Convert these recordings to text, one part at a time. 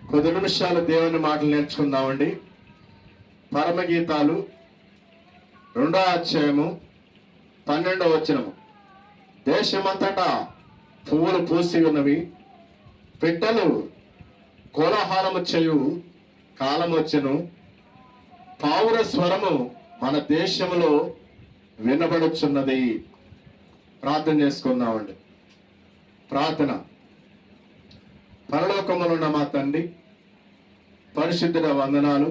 కొద్ది నిమిషాలు దేవుని మాటలు నేర్చుకుందామండి. పరమగీతాలు 2వ అధ్యాయము 12వ వచనము. దేశమంతటా పువ్వులు పూసి ఉన్నవి, పిట్టలు కోలాహలము చేయు కాలమొచ్చెను, పావుర స్వరము మన దేశంలో వినబడుచున్నది. ప్రార్థన చేసుకుందామండి. ప్రార్థన. పరలోకములున్న మా తండ్రి, పరిశుద్ధుల వందనాలు.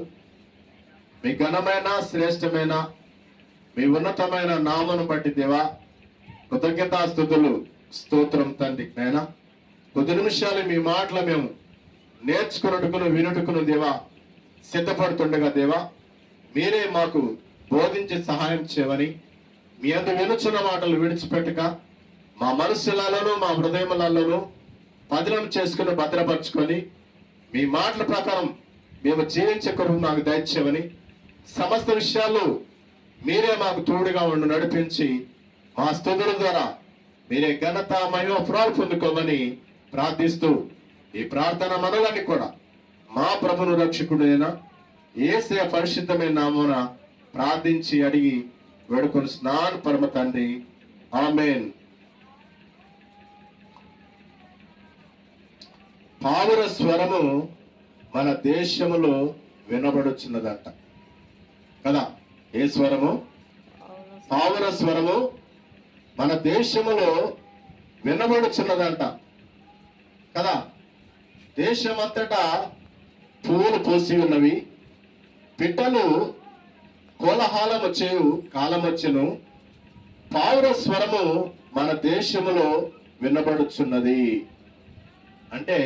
మీ ఘనమైన శ్రేష్టమైన మీ ఉన్నతమైన నామను బట్టి దేవా కృతజ్ఞతాస్తుతులు, స్తోత్రం తండ్రి. నైనా కొద్ది నిమిషాలు మీ మాటలు మేము నేర్చుకున్నట్టుకును వినుటకును దేవా సిద్ధపడుతుండగా దేవా మీరే మాకు బోధించి సహాయం చేయమని, మీ అందు వినుచున్న మాటలు విడిచిపెట్టక మా మనస్సులలోనూ మా హృదయములలోనూ పదిలం చేసుకుని భద్రపరచుకొని మీ మాటల ప్రకారం మేము జీవించే కృప మాకు దయచేయమని, సమస్త విషయాలు మీరే మాకు తోడుగా ఉండి నడిపించి మా స్తుతుల ద్వారా మీరే ఘనత మహిమ పొందుకోమని ప్రార్థిస్తూ ఈ ప్రార్థన మనలని కూడా మా ప్రభును రక్షకుడైన యేసయ్య పరిశుద్ధమైన నామమున ప్రార్థించి అడిగి వేడుకొని స్నాన్ పరమ తండ్రి, ఆమేన్. పావుర స్వరము మన దేశములో వినబడుచున్నదంట కదా. ఏ స్వరము? పావుర స్వరము మన దేశములో వినబడుచున్నదంట కదా. దేశమంతటా పువ్వులు పూసి ఉన్నవి, పిట్టలు కోలాహలము చేయు కాలమొచ్చెను, పావుర స్వరము మన దేశములో వినబడుచున్నది. అంటే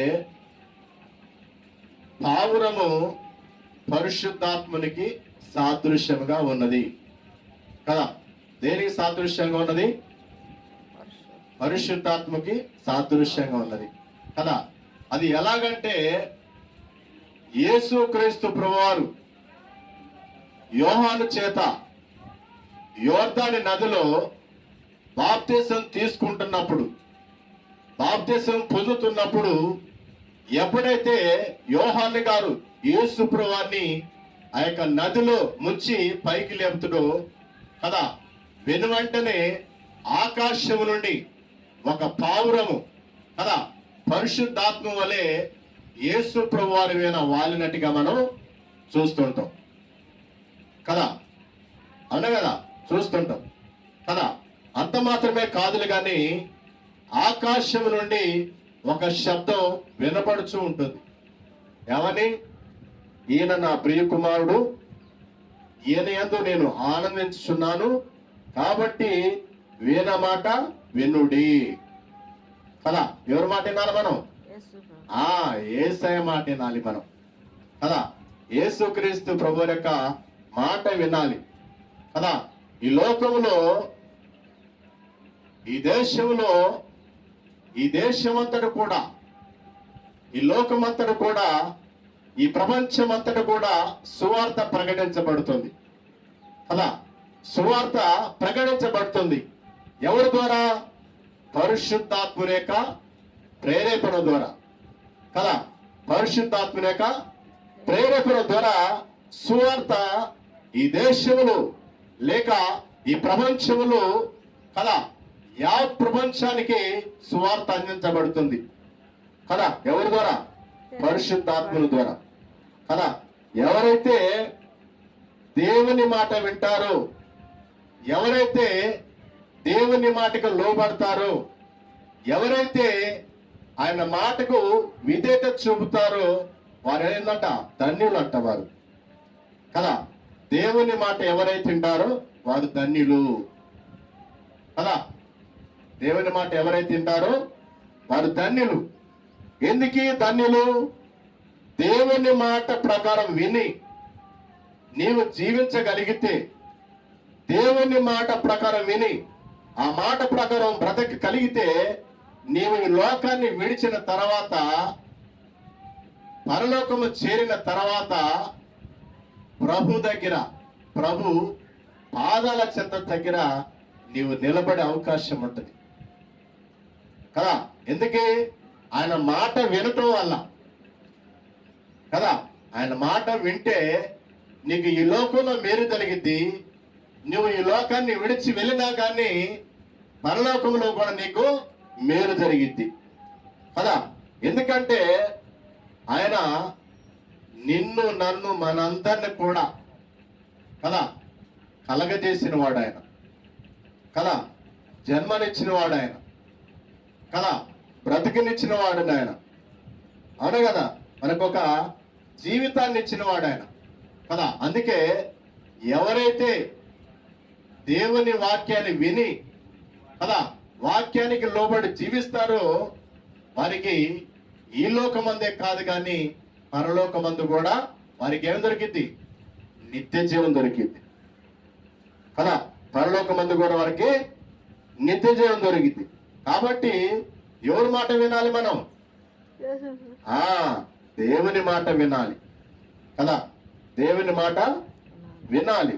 పావురము పరిశుద్ధాత్మునికి సాదృశ్యంగా ఉన్నది కదా. దేనికి సాదృశ్యంగా ఉన్నది? పరిశుద్ధాత్మకి సాదృశ్యంగా ఉన్నది కదా. అది ఎలాగంటే యేసుక్రీస్తు ప్రభువారు యోహాను చేత యోర్దాను నదిలో బాప్తిసం తీసుకుంటున్నప్పుడు, బాప్తిసం పొందుతున్నప్పుడు ఎప్పుడైతే యోహాను గారు యేసు ప్రభువాన్ని ఆ యొక్క నదిలో ముంచి పైకి లేపుతుడో కదా, వెనువెంటనే ఆకాశము నుండి ఒక పావురము కదా పరిశుద్ధాత్మ వలె యేసు ప్రభువారి మీద వాలినట్టుగా మనం చూస్తుంటాం కదా. అవునా కదా, చూస్తుంటాం కదా. అంత మాత్రమే కాదులు కానీ ఆకాశం నుండి ఒక శబ్దం వినపడుచూ ఉంటుంది. ఏమని? ఈయన నా ప్రియ కుమారుడు, ఈయన యందు నేను ఆనందించుచున్నాను, కాబట్టి వీణ మాట వినుడి కదా. ఎవరి మాట వినాలి మనం? యేసయ్య మాట వినాలి మనం కదా. యేసుక్రీస్తు ప్రభు యొక్క మాట వినాలి కదా. ఈ లోకంలో, ఈ దేశంలో, ఈ దేశమంతటా కూడా, ఈ లోకమంతటా కూడా, ఈ ప్రపంచమంతటా కూడా సువార్త ప్రకటించబడుతుంది కదా. సువార్త ప్రకటించబడుతుంది ఎవరి ద్వారా? పరిశుద్ధాత్మ యొక్క ప్రేరేపణ ద్వారా కదా. పరిశుద్ధాత్మ యొక్క ప్రేరేపణ ద్వారా సువార్త ఈ దేశములు లేక ఈ ప్రపంచములు కదా, యావత్ ప్రపంచానికి సువార్త అందించబడుతుంది కదా. ఎవరి ద్వారా? పరిశుద్ధాత్మల ద్వారా కదా. ఎవరైతే దేవుని మాట వింటారో, ఎవరైతే దేవుని మాటకు లోబడతారో, ఎవరైతే ఆయన మాటకు విధేయత చూపుతారో వారు ఏంటంట? ధన్యులు అంట వారు కదా. దేవుని మాట ఎవరైతే వింటారో వారు ధన్యులు కదా. దేవుని మాట ఎవరైతే వింటారో వారు ధన్యులు. ఎందుకు ధన్యులు? దేవుని మాట ప్రకారం విని నీవు జీవించగలిగితే, దేవుని మాట ప్రకారం విని ఆ మాట ప్రకారం బ్రతకగలిగితే, నీవు ఈ లోకాన్ని విడిచిన తర్వాత, పరలోకము చేరిన తర్వాత ప్రభు దగ్గర, ప్రభు పాదాల చెంత దగ్గర నీవు నిలబడే అవకాశం ఉంటుంది కదా. ఎందుకే? ఆయన మాట వినటం వల్ల కదా. ఆయన మాట వింటే నీకు ఈ లోకంలో మేలు కలిగిద్ది. నువ్వు ఈ లోకాన్ని విడిచి వెళ్ళినా కానీ పరలోకంలో కూడా నీకు మేలు జరిగిద్ది కదా. ఎందుకంటే ఆయన నిన్ను నన్ను మనందరిని కూడా కదా కలగజేసిన వాడు ఆయన కదా, జన్మనిచ్చిన వాడు ఆయన కదా, బ్రతికినిచ్చిన వాడు ఆయన, అవును కదా, మనకొక జీవితాన్ని ఇచ్చిన వాడు ఆయన కదా. అందుకే ఎవరైతే దేవుని వాక్యాన్ని విని కదా వాక్యానికి లోబడి జీవిస్తారో వారికి ఈ లోకమందే కాదు కానీ పరలోకమందు కూడా వారికి ఏం దొరికింది? నిత్య జీవం దొరికింది కదా. పరలోకమందు కూడా వారికి నిత్య జీవం దొరికింది. కాబట్టి ఎవరి మాట వినాలి మనం? దేవుని మాట వినాలి కదా. దేవుని మాట వినాలి.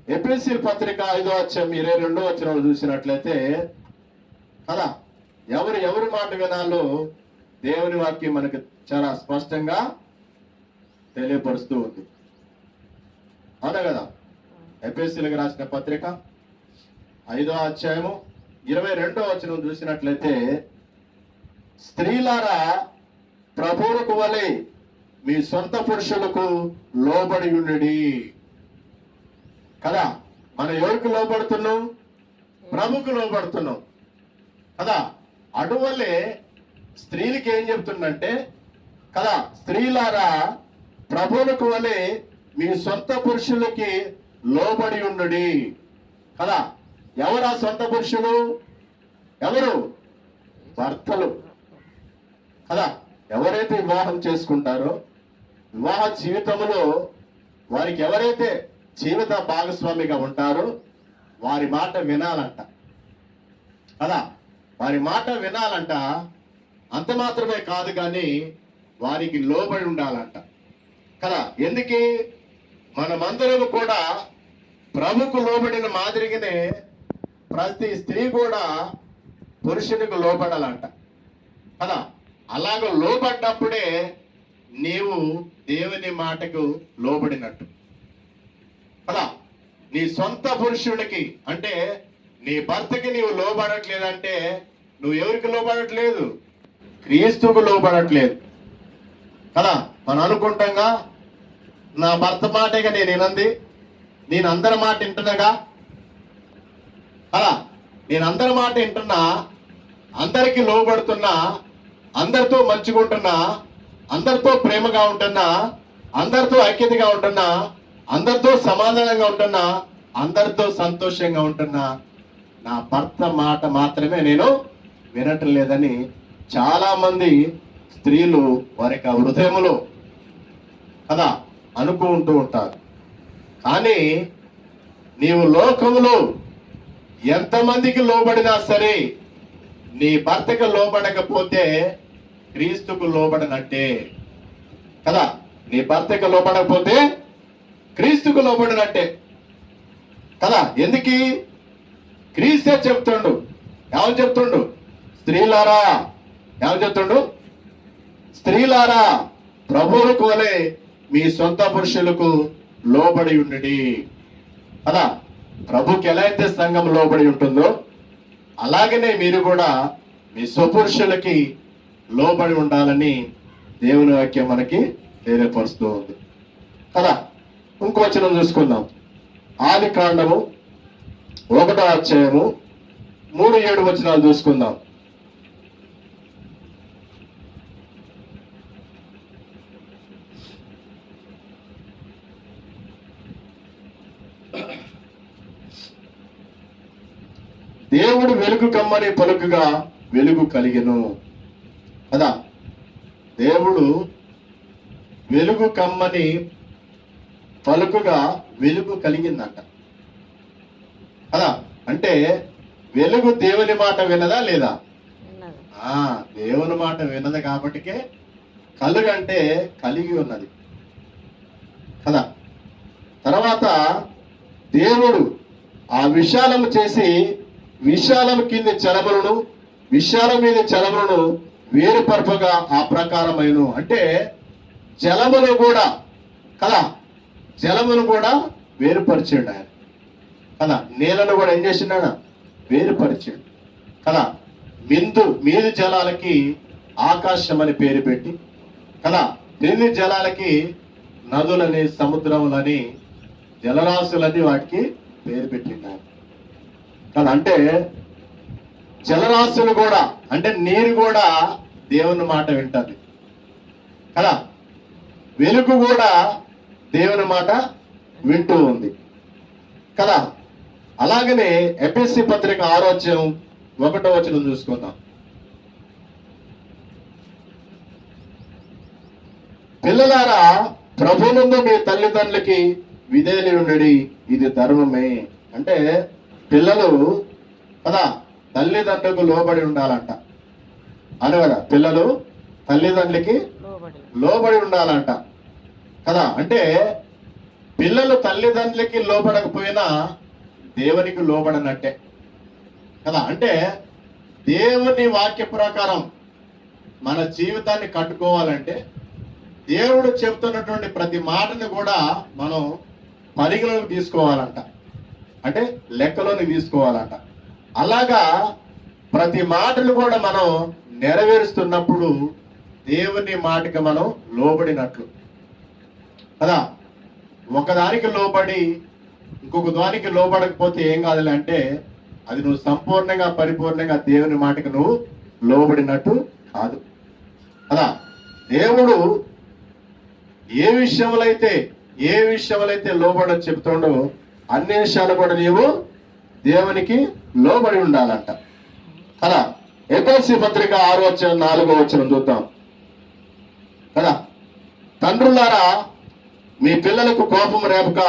ఎఫెసీయుల పత్రిక 5వ అధ్యాయం 22వ వచనంలో చూసినట్లయితే కదా ఎవరి మాట వినాలో దేవుని వాక్యం మనకు చాలా స్పష్టంగా తెలియపరుస్తూ ఉంది, అవునా కదా. ఎఫెసీయులకు రాసిన పత్రిక 5వ అధ్యాయము 22వ వచనం చూసినట్లయితే, స్త్రీలారా ప్రభువులకు వలె మీ సొంత పురుషులకు లోబడి ఉండుడి కదా. మనం ఎవరికి లోబడుతున్నాం? ప్రభుకు లోబడుతున్నాం కదా. అటువల్లే స్త్రీలకి ఏం చెప్తుందంటే కదా, స్త్రీలారా ప్రభువులకు వలె మీ సొంత పురుషులకి లోబడి ఉండుడి కదా. ఎవరా సొంత పురుషులు? ఎవరు? భర్తలు కదా. ఎవరైతే వివాహం చేసుకుంటారో వివాహ జీవితంలో వారికి ఎవరైతే జీవిత భాగస్వామిగా ఉంటారో వారి మాట వినాలంట కదా. వారి మాట వినాలంట. అంత మాత్రమే కాదు కానీ వారికి లోబడి ఉండాలంట కదా. ఎందుకు? మనమందరం కూడా ప్రభుకు లోబడిన మాదిరిగానే ప్రతి స్త్రీ కూడా పురుషునికి లోబడాలంట కదా. అలాగ లోబడ్డప్పుడే నీవు దేవుని మాటకు లోబడినట్టు కదా. నీ సొంత పురుషుడికి అంటే నీ భర్తకి నీవు లోబడట్లేదంటే నువ్వు ఎవరికి లోబడట్లేదు? క్రీస్తుకు లోబడట్లేదు కదా. మనం అనుకుంటాంగా నా భర్త మాటేగా నేను వినంది, నేను అందరి మాట వింటున్నాగా కదా. నేను అందరి మాట వింటున్నా, అందరికీ లోబడుతున్నా, అందరితో మంచిగా ఉంటున్నా, అందరితో ప్రేమగా ఉంటున్నా, అందరితో ఐక్యతగా ఉంటున్నా, అందరితో సమాధానంగా ఉంటున్నా, అందరితో సంతోషంగా ఉంటున్నా, నా భర్త మాట మాత్రమే నేను వినటం లేదని చాలా మంది స్త్రీలు వారి యొక్క హృదయములో కదా అనుకుంటూ ఉంటారు. కానీ నీవు లోకములో ఎంతమందికి లోబడినా సరే నీ భర్తకు లోబడకపోతే క్రీస్తుకు లోబడనట్టే కదా. నీ భర్తకు లోబడకపోతే క్రీస్తుకు లోబడినట్టే కదా. ఎందుకు? క్రీస్తే చెప్తుండు. ఏమని చెప్తుండు? స్త్రీలారా, ఏమని చెప్తుండు? స్త్రీలారా ప్రభువులకు వలె మీ సొంత పురుషులకు లోబడి ఉండుడి కదా. ప్రభుకి ఎలా అయితే సంఘం లోబడి ఉంటుందో అలాగనే మీరు కూడా మీ స్వపురుషులకి లోబడి ఉండాలని దేవుని వాక్యం మనకి తెలియపరుస్తూ ఉంది కదా. ఇంకో వచనం చూసుకుందాం. ఆది కాండము 1వ అధ్యాయము 3-7 వచనాలు చూసుకుందాం. దేవుడు వెలుగు కమ్మని పలుకుగా వెలుగు కలిగెను కదా. దేవుడు వెలుగు కమ్మని పలుకుగా వెలుగు కలిగిందంట కదా. అంటే వెలుగు దేవుని మాట వినదా లేదా? దేవుని మాట వినదు కాబట్టికే కలుగంటే కలిగి ఉన్నది కదా. తర్వాత దేవుడు ఆ విశాలము చేసి విశాలము కింద చలములను విశాలం మీద చలములను వేరుపరపగా ఆ ప్రకారమైన అంటే జలములు కూడా కదా, జలములు కూడా వేరుపరిచాడు ఆయన కదా, నీళ్ళను కూడా ఏం చేసిండు? వేరుపరిచాడు కదా. మీది జలాలకి ఆకాశం అని పేరు పెట్టి కదా, క్రింది జలాలకి నదులని, సముద్రములని, జలరాశులని వాటికి పేరు పెట్టినారు కదా. అంటే జలరాశులు కూడా, అంటే నీరు కూడా దేవుని మాట వింటది కదా, వెలుగు కూడా దేవుని మాట వింటూ ఉంది కదా. అలాగనే ఎఫెసీ పత్రిక 6:1 చూసుకుందాం. పిల్లలారా, ప్రభువునందు మీ తల్లిదండ్రులకి విధేయులుండుడి, ఇది ధర్మమే. అంటే పిల్లలు కదా తల్లిదండ్రులకు లోబడి ఉండాలంట అని కదా, పిల్లలు తల్లిదండ్రులకి లోబడి ఉండాలంట కదా. అంటే పిల్లలు తల్లిదండ్రులకి లోబడకపోయినా దేవునికి లోబడనట్టే కదా. అంటే దేవుని వాక్య ప్రకారం మన జీవితాన్ని కట్టుకోవాలంటే దేవుడు చెప్తున్నటువంటి ప్రతి మాటను కూడా మనం పరిగణలోకి తీసుకోవాలంట, అంటే లెక్కలోకి తీసుకోవాలంట. అలాగా ప్రతి మాటను కూడా మనం నెరవేరుస్తున్నప్పుడు దేవుని మాటకి మనం లోబడినట్లు కదా. ఒకదానికి లోబడి ఇంకొక దానికి లోబడకపోతే ఏం కాదులే, అంటే అది నువ్వు సంపూర్ణంగా పరిపూర్ణంగా దేవుని మాటకి నువ్వు లోబడినట్టు కాదు కదా. దేవుడు ఏ విషయములైతే లోబడని చెప్తుండో అన్ని విషయాలు కూడా నీవు దేవునికి లోబడి ఉండాలంట కదా. ఎఫెసీ పత్రిక 6:4 చూద్దాం కదా. తండ్రులారా, మీ పిల్లలకు కోపం రేపక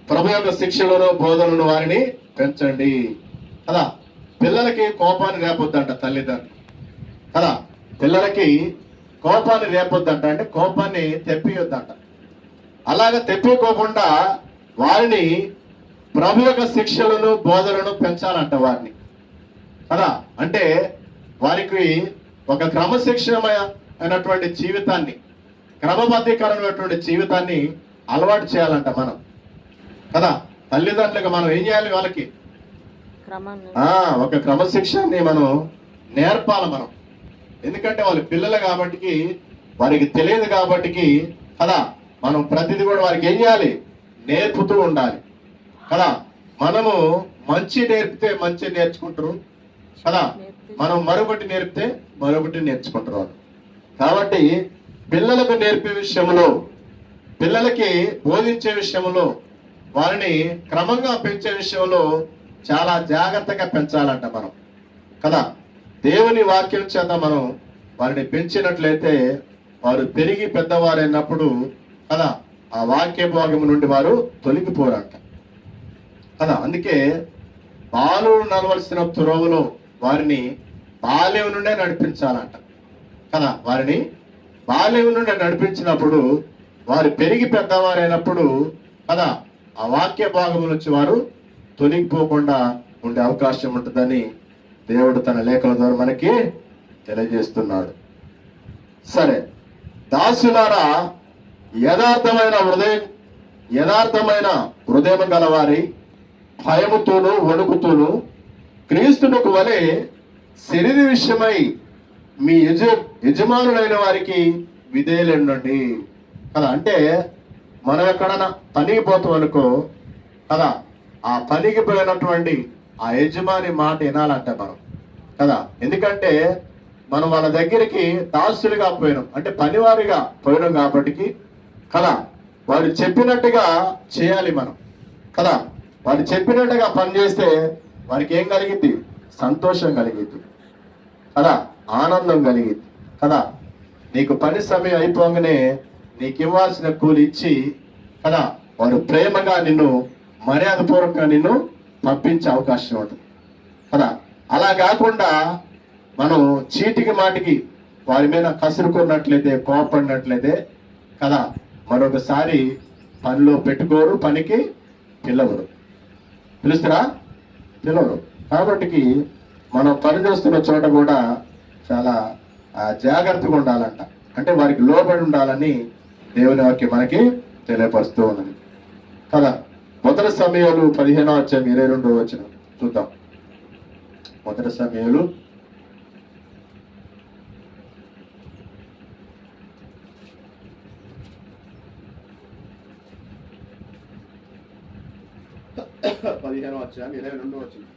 ప్రభు యొక్క శిక్షలను బోధనలను వారిని పెంచండి కదా. పిల్లలకి కోపాన్ని రేపొద్దంట తల్లిదండ్రులు కదా. పిల్లలకి కోపాన్ని రేపొద్దంట, అంటే కోపాన్ని తెప్పియొద్దంట. అలాగ తెప్పికోకుండా వారిని ప్రభు యొక్క శిక్షలను బోధనలను పెంచాలంట వారిని కదా. అంటే వారికి ఒక క్రమశిక్షణమైనటువంటి జీవితాన్ని, క్రమబద్ధీకరమైనటువంటి జీవితాన్ని అలవాటు చేయాలంట మనం కదా. తల్లిదండ్రులకు మనం ఏం చేయాలి? వాళ్ళకి ఒక క్రమశిక్షణని మనం నేర్పాలి మనం. ఎందుకంటే వాళ్ళు పిల్లలు కాబట్టి, వారికి తెలియదు కాబట్టి కదా. మనం ప్రతిదీ కూడా వారికి ఏం చేయాలి? నేర్పుతూ ఉండాలి కదా. మనము మంచి నేర్పితే మంచి నేర్చుకుంటారు కదా, మనం మరొకటి నేర్పితే మరొకటి నేర్చుకుంటారు వాళ్ళు. కాబట్టి పిల్లలకు నేర్పే విషయంలో, పిల్లలకి బోధించే విషయంలో, వారిని క్రమంగా పెంచే విషయంలో చాలా జాగ్రత్తగా పెంచాలంట మనం కదా. దేవుని వాక్యం చేత మనం వారిని పెంచినట్లయితే వారు పెరిగి పెద్దవారైనప్పుడు కదా ఆ వాక్య భాగం నుండి వారు తొలగిపోరంట కదా. అందుకే బాలుడు నడవలసిన త్రోవలో వారిని బాల్యం నుండే నడిపించాలంట కదా. వారిని బాల్యం నుండి నడిపించినప్పుడు వారు పెరిగి పెద్దవారైనప్పుడు కదా ఆ వాక్య భాగం నుంచి వారు తొలగిపోకుండా ఉండే అవకాశం ఉంటుందని దేవుడు తన లేఖల ద్వారా మనకి తెలియజేస్తున్నాడు. సరే, దాసులారా, యథార్థమైన హృదయం గలవారి భయముతోనూ వణుకుతూను క్రీస్తునకు వలె శరీర విషయమై మీ యజమానులైన వారికి విధేయులండి కదా. అంటే మనం ఎక్కడైనా పనికి పోతాం అనుకో కదా, ఆ పనికి పోయినటువంటి ఆ యజమాని మాట వినాలంట మనం కదా. ఎందుకంటే మనం వాళ్ళ దగ్గరికి దాసులుగా పోయినాం, అంటే పనివారిగా పోయినాం కాబట్టి కదా, వారు చెప్పినట్టుగా చేయాలి మనం కదా. వారు చెప్పినట్టుగా పనిచేస్తే వారికి ఏం కలిగింది? సంతోషం కలిగింది కదా, ఆనందం కలిగింది కదా. నీకు పని సమయం అయిపోగానే నీకు ఇవ్వాల్సిన కూలి ఇచ్చి కదా వారు ప్రేమగా నిన్ను, మర్యాదపూర్వకంగా నిన్ను పంపించే అవకాశం ఉంటుంది కదా. అలా కాకుండా మనం చీటికి మాటికి వారి మీద కసురుకున్నట్లయితే, కోపడినట్లయితే కదా, మరొకసారి పనిలో పెట్టుకోరు, పనికి పిలుస్తారా? పిలవరు. కాబట్టి మనం పని చేస్తున్న చోట కూడా చాలా జాగ్రత్తగా ఉండాలంట, అంటే వారికి లోబడి ఉండాలని దేవుని వాక్యం మనకి తెలియపరుస్తూ ఉన్నది కదా. మొదటి సమయాలు 15వ అధ్యాయం 22వ వచనం చూద్దాం. మొదటి సమయాలు 15వ అధ్యాయం 22వ వచనం.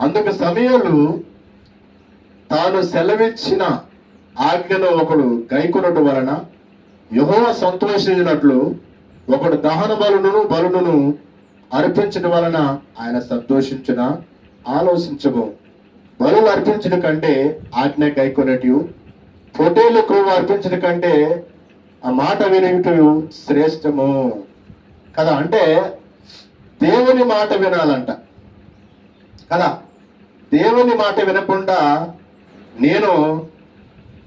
అందుకు సమయాలు తాను సెలవిచ్చిన ఆజ్ఞను ఒకడు గైకొనటం వలన యెహోవా సంతోషించినట్లు ఒకడు దహన బలులను అర్పించడం వలన ఆయన సంతోషించిన ఆలోచించము. బలులు అర్పించడం కంటే ఆజ్ఞ గైకొనటి, పొటేలు క్రొవ్వు అర్పించడం కంటే ఆ మాట వినేటు శ్రేష్టము కదా. అంటే దేవుని మాట వినాలంట కదా. దేవుని మాట వినకుండా నేను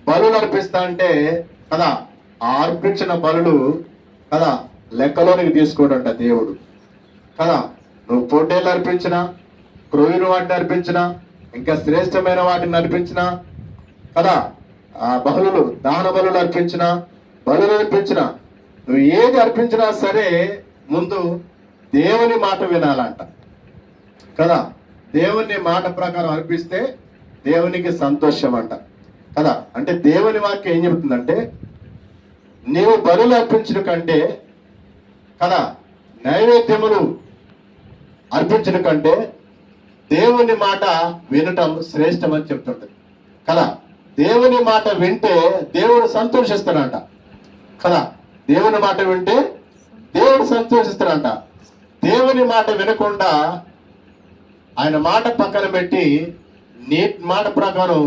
బలులు అర్పిస్తా అంటే కదా, ఆ అర్పించిన బలులు కదా లెక్కలోనికి తీసుకోడంట దేవుడు కదా. నువ్వు పోటీలు అర్పించిన, క్రొవ్వుని వాటిని అర్పించిన, ఇంకా శ్రేష్టమైన వాటిని అర్పించిన కదా, ఆ బలులు దాన బలులు అర్పించిన, బలులు అర్పించిన, నువ్వు ఏది అర్పించినా సరే ముందు దేవుని మాట వినాలంట కదా. దేవుని మాట ప్రకారం అర్పిస్తే దేవునికి సంతోషం అంట కదా. అంటే దేవుని వాక్యం ఏం చెబుతుందంటే, నీవు బలులు అర్పించడం కంటే కదా, నైవేద్యములు అర్పించడం కంటే దేవుని మాట వినటం శ్రేష్టం అని చెప్తుంటది కదా. దేవుని మాట వింటే దేవుడు సంతోషిస్తాడంట కదా. దేవుని మాట వింటే దేవుడు సంతోషిస్తాడంట. దేవుని మాట వినకుండా ఆయన మాట పక్కన పెట్టి నీ మాట ప్రకారం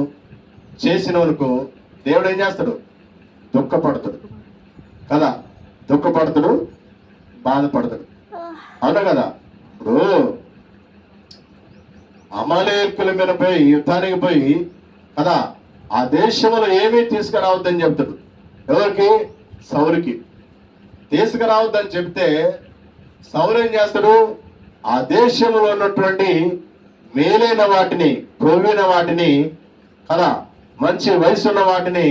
చేసిన వరకు దేవుడు ఏం చేస్తాడు? దుఃఖపడతాడు కదా. దుఃఖపడతాడు, బాధపడతాడు. అవునా కదా. ఇప్పుడు అమాలేకుల మీద పోయి యుద్ధానికి పోయి కదా, ఆ దేశంలో ఏమీ తీసుకురావద్దని చెప్తాడు. ఎవరికి? సౌలుకి. తీసుకురావద్దని చెప్తే సౌలు ఏం చేస్తాడు? ఆ దేశంలో ఉన్నటువంటి మేలైన వాటిని, క్రొవ్వైన వాటిని కదా, మంచి వయసు ఉన్న వాటిని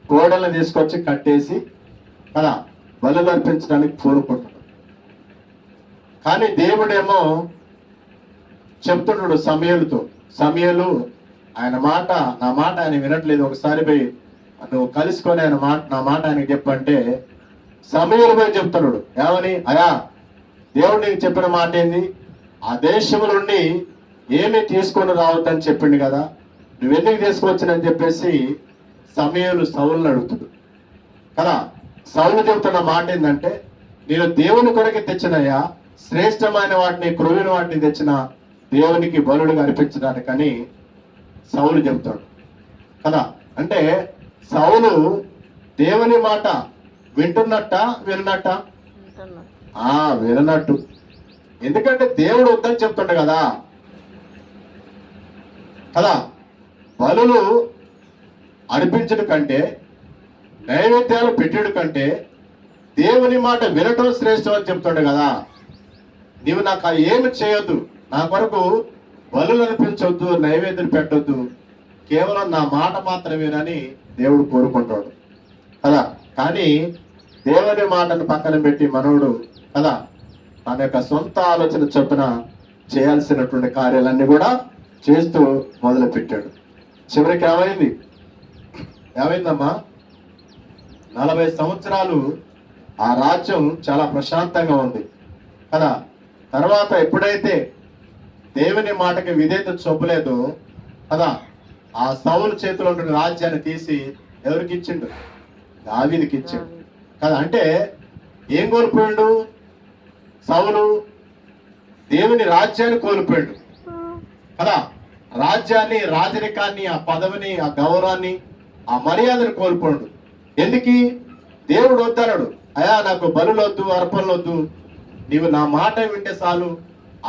కోడలను తీసుకొచ్చి కట్టేసి కదా బలులు అర్పించడానికి కోరుకుంటున్నాడు. కానీ దేవుడేమో చెప్తున్నాడు సమయలుతో, సమయలు ఆయన మాట, నా మాట ఆయన వినట్లేదు, ఒకసారి పోయి నువ్వు కలుసుకొని ఆయన మాట, నా మాట ఆయనకి చెప్పంటే సమయలు పోయి చెప్తున్నాడు. ఏమని? అయా, దేవుడు నీకు చెప్పిన మాట ఏంది? ఆ దేశం నుండి ఏమీ తీసుకొని రావద్దని చెప్పిండు కదా, నువ్వెందుకు తీసుకొచ్చినని చెప్పేసి సమయలు సౌలుని అడుగుతాడు కదా. సౌలు చెబుతున్న మాట ఏంటంటే, నేను దేవుని కొరకు తెచ్చినయ్యా, శ్రేష్టమైన వాటిని, క్రొవ్విన వాటిని తెచ్చిన దేవునికి బలుడుగా అర్పించడానికని సౌలు చెబుతాడు కదా. అంటే సౌలు దేవుని మాట వింటున్నట్ట విన్నట్ట? వినట్టు. ఎందుకంటే దేవుడు వద్దని చెప్తుండే కదా కదా. బలులు అర్పించడం కంటే, నైవేద్యాలు పెట్టడం కంటే దేవుని మాట వినటం శ్రేష్టం అని చెప్తుండే కదా. నీవు నాకు ఏమి చేయొద్దు, నా కొరకు బలులు అర్పించొద్దు, నైవేద్యం పెట్టొద్దు, కేవలం నా మాట మాత్రమేనని దేవుడు కోరుకుంటాడు కదా. కానీ దేవుని మాటను పక్కన పెట్టి మనవుడు కదా తన యొక్క సొంత ఆలోచన చొప్పున చేయాల్సినటువంటి కార్యాలన్నీ కూడా చేస్తూ మొదలు పెట్టాడు. చివరికి ఏమైందమ్మా? 40 సంవత్సరాలు ఆ రాజ్యం చాలా ప్రశాంతంగా ఉంది కదా. తర్వాత ఎప్పుడైతే దేవుని మాటకి విధేయత చూపలేదో కదా, ఆ సౌలు చేతిలో ఉన్న రాజ్యాన్ని తీసి ఎవరికి ఇచ్చిండు? దావీదుకి ఇచ్చిండు కదా. అంటే ఏం కోల్పోయాడు సౌలు? దేవుని రాజ్యాన్ని కోల్పోయాడు కదా. రాజ్యాన్ని, రాజరికాన్ని, ఆ పదవిని, ఆ గౌరవాన్ని, ఆ మర్యాదను కోల్పోయాడు. ఎందుకు? దేవుడు వద్దన్నాడు, అయా నాకు బలులు వద్దు, అర్పణలు వద్దు, నీవు నా మాట వింటే చాలు,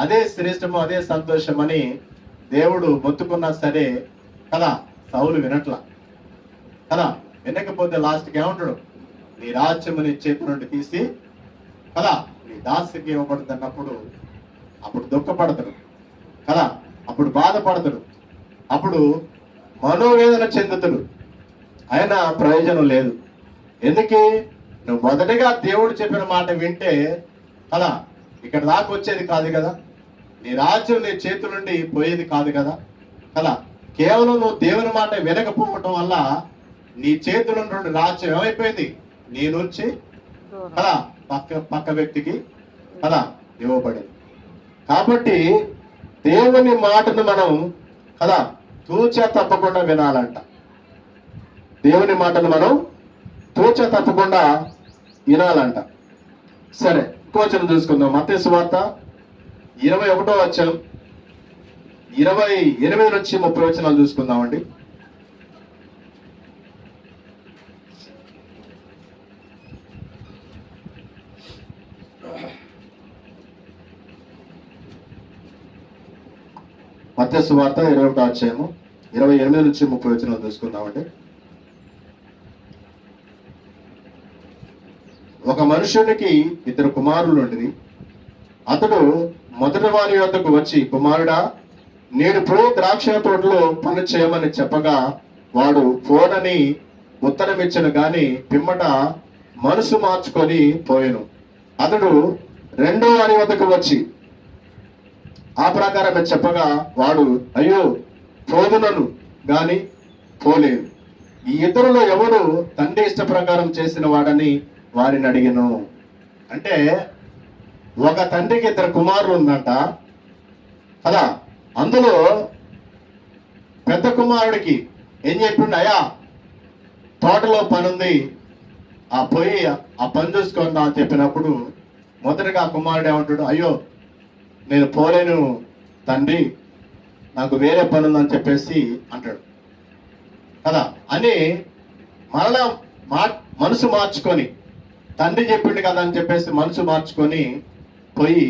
అదే శ్రేష్టము, అదే సంతోషం అని దేవుడు మొత్తుకున్నా సరే కదా సౌలు వినట్లా కదా. వినకపోతే లాస్ట్కి ఏమంటాడు? నీ రాజ్యము నీ చేతి నుండి తీసి కదా. నీ దాసుకి ఇవ్వబడుతుంది అన్నప్పుడు అప్పుడు దుఃఖపడతాడు కదా, అప్పుడు బాధపడతాడు, అప్పుడు మనోవేదన చెందుతాడు. అయినా ప్రయోజనం లేదు. ఎందుకు? నువ్వు మొదటిగా దేవుడు చెప్పిన మాట వింటే కదా ఇక్కడ దాకా వచ్చేది కాదు కదా, నీ రాజ్యం నీ చేతుల నుండి పోయేది కాదు కదా కదా. కేవలం నువ్వు దేవుని మాట వినకపోవటం వల్ల నీ చేతుల నుండి రాజ్యం ఏమైపోయింది? నీ నుంచి కదా పక్క వ్యక్తికి కదా ఇవ్వబడింది. కాబట్టి దేవుని మాటను మనం కదా తూచా తప్పకుండా వినాలంట. దేవుని మాటను మనం తూచా తప్పకుండా వినాలంట. సరే, ఇంకొంచెం చూసుకుందాం. మత్తయి సువార్త 21వ అధ్యాయం 28 నుంచి 30 వచనాలు చూసుకుందామండి. మత్తయి సువార్త 21వ అధ్యాయము 28 నుంచి 30 వచనాలు చూసుకుందామండి. ఒక మనుషునికి 2 కుమారులు ఉండేది. అతడు మొదటి వారి వద్దకు వచ్చి, కుమారుడా, నేను పోయి ద్రాక్ష తోటలో పని చేయమని చెప్పగా వాడు పోనని ఉత్తరం ఇచ్చను గాని పిమ్మట మనసు మార్చుకొని పోయాను. అతడు రెండో వారి వద్దకు వచ్చి ఆ ప్రకారమే చెప్పగా వాడు, అయ్యో, పోదునను గాని పోలేదు. ఈ ఇద్దరులో ఎవడు తండ్రి ఇష్ట ప్రకారం చేసిన వాడని వారిని అడిగాను. అంటే ఒక తండ్రికి 2 కుమారులు ఉందంట కదా. అందులో పెద్ద కుమారుడికి ఏం చెప్పిండు? అయ్యా, తోటలో పని ఉంది, ఆ పోయి ఆ పని చూసుకుందా అని చెప్పినప్పుడు మొదటగా ఆ కుమారుడు ఏమంటాడు? అయ్యో, నేను పోలేను తండ్రి, నాకు వేరే పని ఉందని చెప్పేసి అంటాడు కదా. అని మరలా మనసు మార్చుకొని, తండ్రి చెప్పిండు కదా అని చెప్పేసి మనసు మార్చుకొని పోయి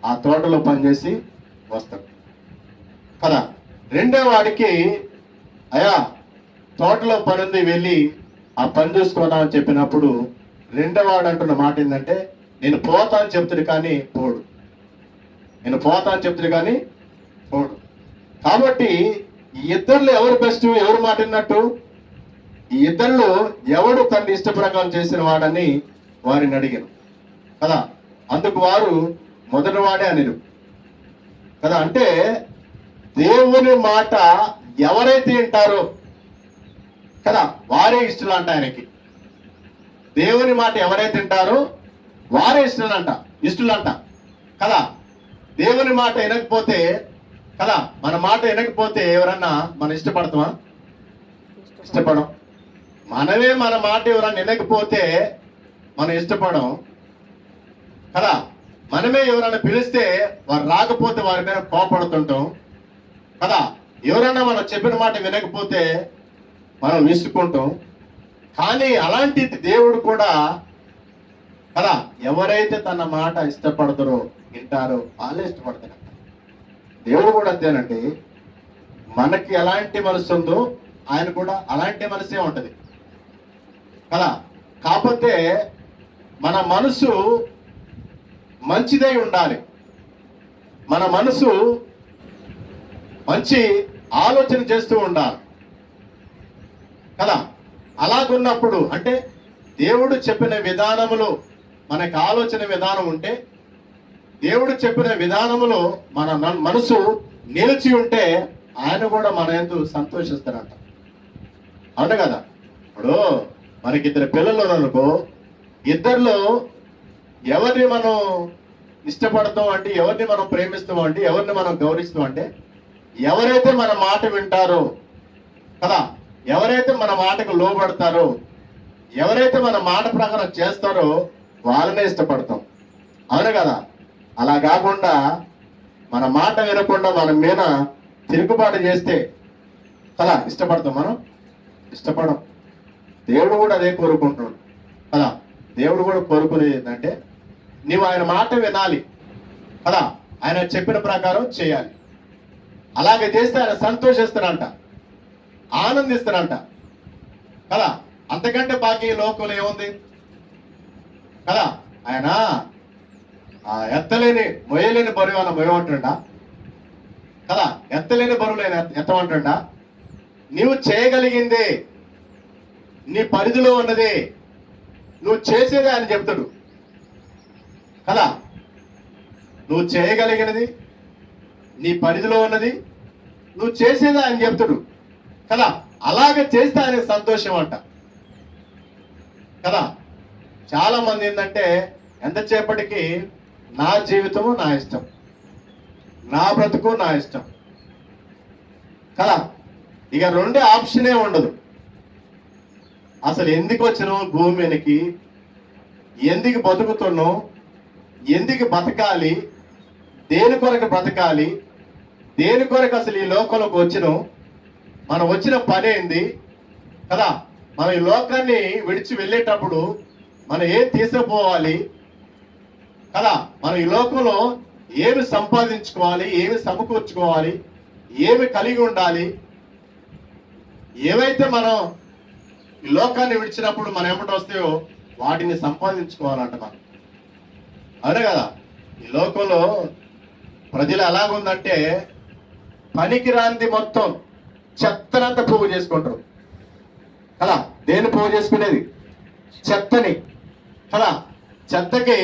ఆ తోటలో పనిచేసి వస్తాడు కదా. రెండో వాడికి, అయ్యా, తోటలో పని ఉంది, వెళ్ళి ఆ పని చూసుకున్నామని చెప్పినప్పుడు రెండో వాడు అంటున్న మాట ఏంటంటే, నేను పోతా అని చెప్తాడు కానీ పోడు, నేను పోతా అని చెప్తాడు కానీ పోడు. కాబట్టి ఈ ఇద్దరిలో ఎవరు బెస్ట్, ఎవరు మాట విన్నట్టు? ఈ ఇద్దరిలో ఎవడు తండ్రి ఇష్ట ప్రకారం చేసిన వాడని వారిని అడిగాను కదా. అందుకు వారు మొదటి వాడే అనిరు కదా. అంటే దేవుని మాట ఎవరైతే వింటారో కదా వారే ఇష్టలు అంట ఆయనకి. దేవుని మాట ఎవరైతే వింటారో వారే ఇష్టలంట కదా. దేవుని మాట వినకపోతే కదా, మన మాట వినకపోతే ఎవరన్నా మనం ఇష్టపడతామా? ఇష్టపడం. మనమే మన మాట ఎవరన్నా వినకపోతే మనం ఇష్టపడం కదా. మనమే ఎవరైనా పిలిస్తే వారు రాకపోతే వారి మీద కోపడుతుంటాం కదా. ఎవరైనా మనం చెప్పిన మాట వినకపోతే మనం విసుకుంటాం. కానీ అలాంటి దేవుడు కూడా కదా, ఎవరైతే తన మాట ఇష్టపడతారో వింటారో వాళ్ళే ఇష్టపడతారు. దేవుడు కూడా అంతేనండి. మనకి ఎలాంటి మనసు ఉందో ఆయన కూడా అలాంటి మనసే ఉంటది కదా. కాకపోతే మన మనసు మంచిదై ఉండాలి. మన మనసు మంచి ఆలోచన చేస్తూ ఉండాలి కదా. అలాగున్నప్పుడు అంటే దేవుడు చెప్పిన విధానములో మనకు ఆలోచన విధానం ఉంటే, దేవుడు చెప్పిన విధానములో మన మనసు నిలిచి ఉంటే ఆయన కూడా మన యందు సంతోషిస్తారంట. అవును కదా. ఇప్పుడు మనకి 2 పిల్లలు అనుకో, ఇద్దరిలో ఎవరిని మనం ఇష్టపడతాం అంటే, ఎవరిని మనం ప్రేమిస్తాం అంటే, ఎవరిని మనం గౌరవిస్తాం అంటే, ఎవరైతే మన మాట వింటారో కదా, ఎవరైతే మన మాటకు లోబడతారో, ఎవరైతే మన మాట ప్రకారం చేస్తారో వాళ్ళనే ఇష్టపడతాం. అవును కదా. అలా కాకుండా మన మాట వినకుండా మన మీద తిరుగుబాటు చేస్తే కదా ఇష్టపడతాం? మనం ఇష్టపడం. దేవుడు కూడా అదే కోరుకుంటున్నాడు కదా. దేవుడు కూడా కోరుకునేది ఏంటంటే, నీవు ఆయన మాట వినాలి కదా, ఆయన చెప్పిన ప్రకారం చేయాలి. అలాగే చేస్తే ఆయన సంతోషిస్తారంట, ఆనందిస్తారంట కదా. అంతకంటే బాకీ లోకంలో ఏముంది కదా. ఆయన మొయ్యలేని బరువు ఏమైనా మొయ్యమంటుండా కదా, ఎత్తలేని బరువులు ఎత్తమంటుండా? నీవు చేయగలిగింది, నీ పరిధిలో ఉన్నది నువ్వు చేసేదే అని చెప్తాడు కదా. నువ్వు చేయగలిగినది, నీ పరిధిలో ఉన్నది నువ్వు చేసేదే అని చెప్తాడు కదా. అలాగే చేస్తే ఆయనకు సంతోషం అంట కదా. చాలా మంది ఏంటంటే ఎంతసేపటికి నా జీవితము నా ఇష్టం, నా బ్రతుకు నా ఇష్టం కదా. ఇక రెండే ఆప్షనే ఉండదు. అసలు ఎందుకు వచ్చినావు భూమి మీదకి, ఎందుకు బతుకుతున్నావు, ఎందుకు బతకాలి, దేని కొరకు బ్రతకాలి, దేని కొరకు అసలు ఈ లోకంలోకి వచ్చినావు, మనం వచ్చిన పని ఏంది కదా. మనం ఈ లోకాన్ని విడిచి వెళ్ళేటప్పుడు మనం ఏం తీసుకుపోవాలి కదా. మనం ఈ లోకంలో ఏమి సంపాదించుకోవాలి, ఏమి సమకూర్చుకోవాలి, ఏమి కలిగి ఉండాలి, ఏవైతే మనం ఈ లోకాన్ని విడిచినప్పుడు మనం ఏమిటి వస్తాయో వాటిని సంపాదించుకోవాలంట మనం. అవునే కదా. ఈ లోకంలో ప్రజలు ఎలాగుందంటే పనికి రాంది మొత్తం చెత్తనంతా పోగు చేసుకుంటారు కదా. దేని పోగు చేసుకునేది? చెత్తని కదా. చెత్తకి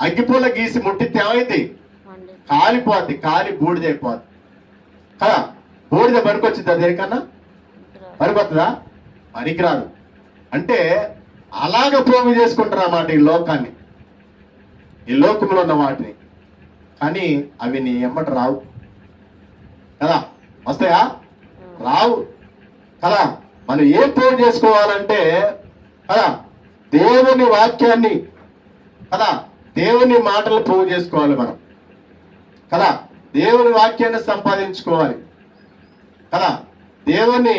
అగ్గిపూల గీసి ముట్టితే ఏమైంది? కాలిపోద్ది, కాలి బూడిదైపోద్ది కదా. బూడిద పనికొచ్చిందా? దేనికన్నా పనికొస్తుందా? పనికిరాదు. అంటే అలాగ పోగు చేసుకుంటారు అన్నమాట ఈ లోకాన్ని, ఈ లోకంలో ఉన్న వాటిని. కానీ అవి నీ ఎమ్మట రావు కదా. వస్తాయా? రావు కదా. మనం ఏం పోగు చేసుకోవాలంటే కదా, దేవుని వాక్యాన్ని కదా, దేవుని మాటలు పోగు చేసుకోవాలి మనం కదా. దేవుని వాక్యాన్ని సంపాదించుకోవాలి కదా. దేవుని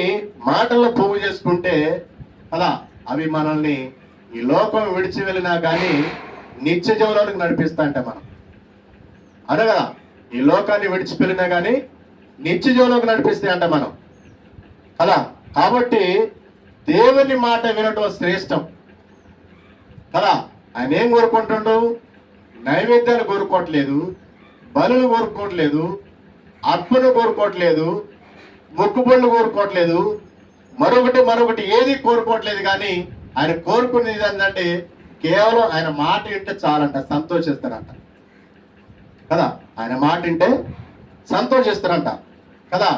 మాటలను పోగు చేసుకుంటే కదా, అవి మనల్ని ఈ లోకం విడిచి వెళ్ళినా కానీ నిత్య జీవనానికి నడిపిస్తాంట మనం. అదే కదా. ఈ లోకాన్ని విడిచిపెళ్ళినా కానీ నిత్య జీవనంలోకి నడిపిస్తాయి అంట మనం కదా. కాబట్టి దేవుని మాట వినటం శ్రేష్టం కదా. ఆయన ఏం కోరుకుంటుండు? నైవేద్యాలు కోరుకోవట్లేదు, బలులు కోరుకోవట్లేదు, అర్పణ కోరుకోవట్లేదు, మొక్కుబళ్ళు కోరుకోవట్లేదు, మరొకటి ఏది కోరుకోవట్లేదు. కానీ ఆయన కోరుకునేది ఏంటంటే కేవలం ఆయన మాట వింటే చాలంట, సంతోషిస్తారంట కదా. ఆయన మాట వింటే సంతోషిస్తారంట కదా.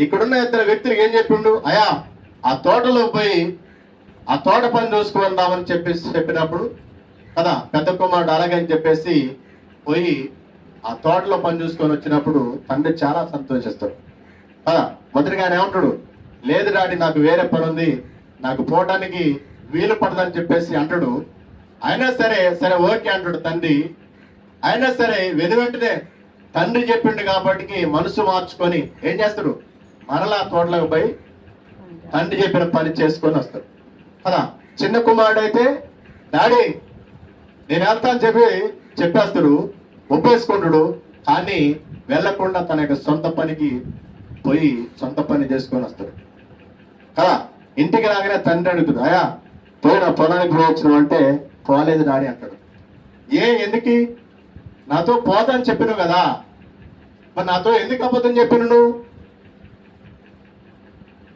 ఇక్కడున్న ఇద్దరు వ్యక్తులు ఏం చెప్పిండు? అయా ఆ తోటలో పోయి ఆ తోట పని చూసుకుందామని చెప్పినప్పుడు కదా, పెద్ద కుమారుడు అలాగని చెప్పేసి పోయి ఆ తోటలో పని చూసుకొని వచ్చినప్పుడు తండ్రి చాలా సంతోషిస్తాడు కదా. మొదటిగా ఆయన ఏమంటాడు? లేదు డాడీ, నాకు వేరే పని ఉంది, నాకు పోవడానికి వీలు పడదని చెప్పేసి అంటాడు. అయినా సరే ఓకే అంటాడు తండ్రి. అయినా సరే వెంటనే తండ్రి చెప్పిండు కాబట్టి మనసు మార్చుకొని ఏం చేస్తాడు? మరలా తోటలోకి పోయి తండ్రి చెప్పిన పని చేసుకొని వస్తాడు కదా. చిన్న కుమారుడు అయితే డాడీ నేను వెళ్తా అని చెప్పేస్తాడు, ఒప్పేసుకుంటాడు. కానీ వెళ్ళకుండా తన యొక్క సొంత పనికి పోయి సొంత పని చేసుకొని వస్తాడు కదా. ఇంటికి రాగానే తండ్రి అడుగుతాడు, అయా పోయిన పొలానికి పోవచ్చును అంటే పోలేదు డాడీ అంటాడు. ఎందుకు? నాతో పోతాను చెప్పినావు కదా, మరి నాతో ఎందుకు అబద్ధం చెప్పిను? నువ్వు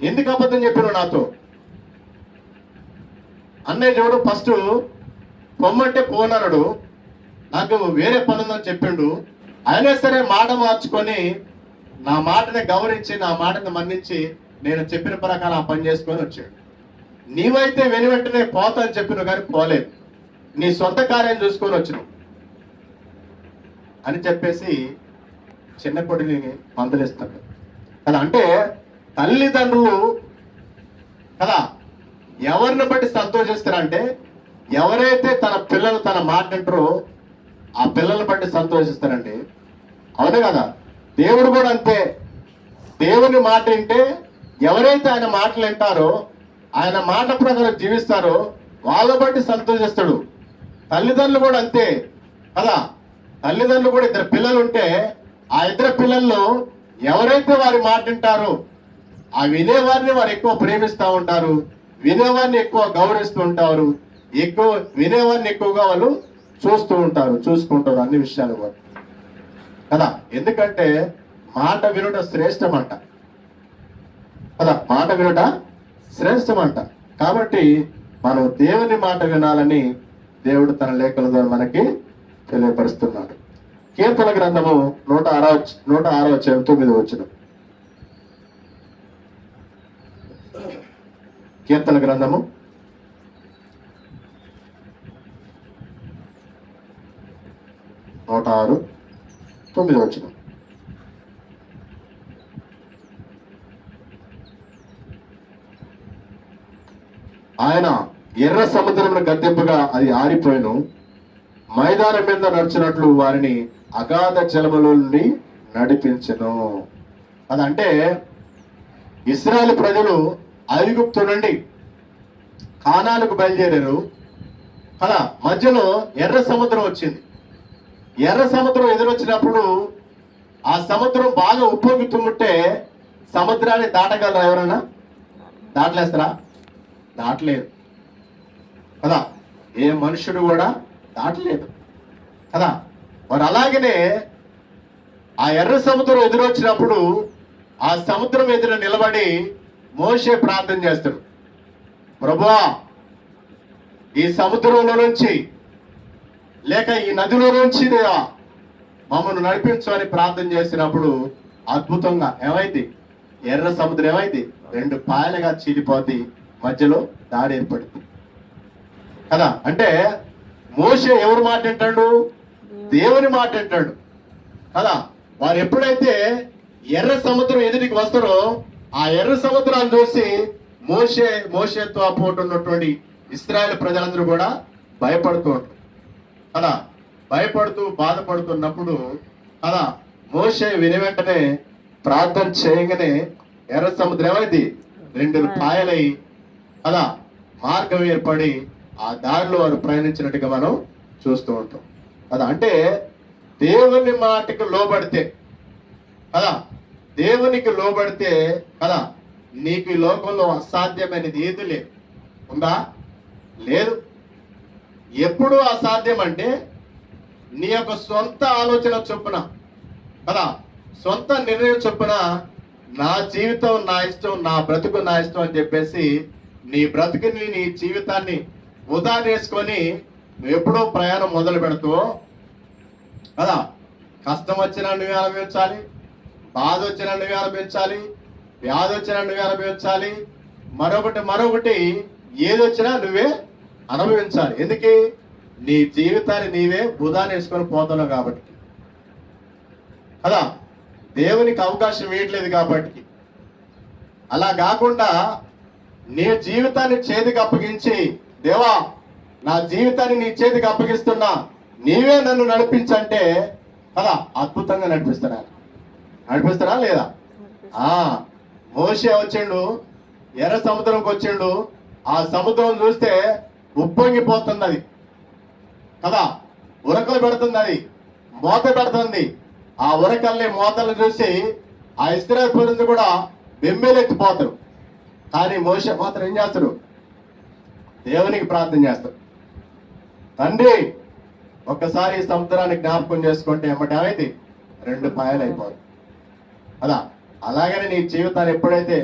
ఎందుకు అబద్ధం చెప్పినావు నాతో? అన్నయ్య చూడు, ఫస్ట్ పొమ్మంటే పోనన్నాడు, నాకు వేరే పని ఉందని చెప్పిండు. అయినా సరే మాట మార్చుకొని నా మాటని గౌరవించి నా మాటని మన్నించి నేను చెప్పిన ప్రకారం ఆ పని చేసుకొని వచ్చాడు. నీవైతే వెంటనే పోతా అని చెప్పినావు కానీ పోలేదు, నీ సొంత కార్యం చూసుకొని వచ్చినావు అని చెప్పేసి చిన్న కొడుకుని మందలిస్తాడు కదా. అంటే తల్లిదండ్రులు కదా ఎవరిని బట్టి సంతోషిస్తారంటే ఎవరైతే తన పిల్లలు తన మాట వింటారో ఆ పిల్లల్ని బట్టి సంతోషిస్తారండి. అవునే కదా. దేవుడు కూడా అంతే. దేవుని మాట వింటే ఎవరైతే ఆయన మాటలు వింటారో, ఆయన మాట ప్రకారం జీవిస్తారో వాళ్ళ బట్టి సంతోషిస్తాడు. తల్లిదండ్రులు కూడా అంతే కదా. తల్లిదండ్రులు కూడా ఇద్దరు పిల్లలు ఉంటే ఆ ఇద్దరు పిల్లల్లో ఎవరైతే వారి మాట వింటారో ఆ వినేవారిని వారు ఎక్కువ ప్రేమిస్తూ ఉంటారు, వినేవారిని ఎక్కువ గౌరవిస్తూ ఉంటారు, వినేవారిని ఎక్కువగా వాళ్ళు చూసుకుంటారు అన్ని విషయాలు కూడా కదా. ఎందుకంటే మాట వినుట శ్రేష్టమంట కదా, మాట వినుట శ్రేష్టమంట. కాబట్టి మనం దేవుని మాట వినాలని దేవుడు తన లేఖల ద్వారా మనకి తెలియపరుస్తున్నాడు. కీర్తన గ్రంథము 106:9 కీర్తన గ్రంథము 106:9. ఆయన ఎర్ర సముద్రమును గద్దెంపుగా అది ఆరిపోయిను, మైదానం మీద నడిచినట్లు వారిని అగాధ జలముల నుండి నడిపించెను. అదంటే ఇశ్రాయేలు ప్రజలు ఐగుప్తు నుండి కానానుకు బయలుదేరారు కదా. మధ్యలో ఎర్ర సముద్రం వచ్చింది. ఎర్ర సముద్రం ఎదురొచ్చినప్పుడు ఆ సముద్రం బాగా ఉప్పొంగుతుంటే సముద్రాన్ని దాటగలరా? ఎవరైనా దాటలేస్తారా? దాటలేదు కదా. ఏ మనుషుడు కూడా దాటలేదు కదా. మరి అలాగనే ఆ ఎర్ర సముద్రం ఎదురొచ్చినప్పుడు ఆ సముద్రం ఎదురు నిలబడి మోషే ప్రార్థన చేస్తాడు, ప్రభువా ఈ సముద్రంలో నుంచి లేక ఈ నదిలో నుంచి మమ్మల్ని నడిపించు అని ప్రార్థన చేసినప్పుడు అద్భుతంగా ఏమైంది? ఎర్ర సముద్రం ఏమైంది? 2 పాయలుగా చీలిపోద్ది, మధ్యలో దారి ఏర్పడింది కదా. అంటే మోషే ఎవరు మాట వింటాడు? దేవుని మాట వింటాడు కదా. వారు ఎప్పుడైతే ఎర్ర సముద్రం ఎదుటికి వస్తారో ఆ ఎర్ర సముద్రాన్ని చూసి మోషేతో పోటు ఉన్నటువంటి ఇశ్రాయేలు ప్రజలందరూ కూడా భయపడుతూ ఉంటారు కదా. భయపడుతూ బాధపడుతున్నప్పుడు కదా మోషే విని వెంటనే ప్రార్థన చేయగానే ఎర్ర సముద్రం ఏమైంది? 2 పాయలై కదా మార్గం ఏర్పడి ఆ దారిలో వారు ప్రయాణించినట్టుగా మనం చూస్తూ ఉంటాం కదా. అంటే దేవుని మాటకు లోబడితే కదా, దేవునికి లోబడితే కదా, నీకు ఈ లోకంలో అసాధ్యమైనది ఏది లేదు. ఉందా? లేదు. ఎప్పుడు అసాధ్యం అంటే నీ యొక్క సొంత ఆలోచన చొప్పున కదా, సొంత నిర్ణయం చొప్పున నా జీవితం నా ఇష్టం, నా బ్రతుకు నా ఇష్టం అని చెప్పేసి నీ బ్రతుకుని నీ జీవితాన్ని వృధా చేసుకొని నువ్వు ఎప్పుడో ప్రయాణం మొదలు పెడతావో కదా, కష్టం వచ్చినా నువ్వే అనుభవించాలి, బాధ వచ్చినా నువ్వే అనుభవించాలి, వ్యాధి వచ్చినా నువ్వే అనుభవించాలి, మరొకటి ఏదొచ్చినా నువ్వే అనుభవించాలి. ఎందుకు? నీ జీవితాన్ని నీవే వృధా చేసుకొని పోతున్నావు కాబట్టి కదా. దేవునికి అవకాశం ఇవ్వట్లేదు కాబట్టి. అలా కాకుండా నీ జీవితాన్ని చేతికి అప్పగించి, దేవా నా జీవితాన్ని నీ చేతికి అప్పగిస్తున్నా, నీవే నన్ను నడిపించంటే కదా అద్భుతంగా నడిపిస్తారా లేదా? మోషే వచ్చిండు, ఎర్ర సముద్రంకి వచ్చిండు, ఆ సముద్రం చూస్తే ఉప్పొంగిపోతుంది అది కదా, ఉరకలు పెడుతుంది, అది మోత పెడుతుంది. ఆ ఉరకల్ని మోతలు చూసి ఆ ఇశ్రాయేలు ప్రజలు కూడా బెంబేలెత్తిపోతారు. కానీ మోషే మాత్రం ఏం చేస్తాడు? దేవునికి ప్రార్థన చేస్తాడు, తండ్రి ఒక్కసారి ఈ సముద్రాన్ని జ్ఞాపకం చేసుకుంటే ఏమైంది? 2 పాయలు అయిపోదు కదా. అలాగనే నీ జీవితాన్ని ఎప్పుడైతే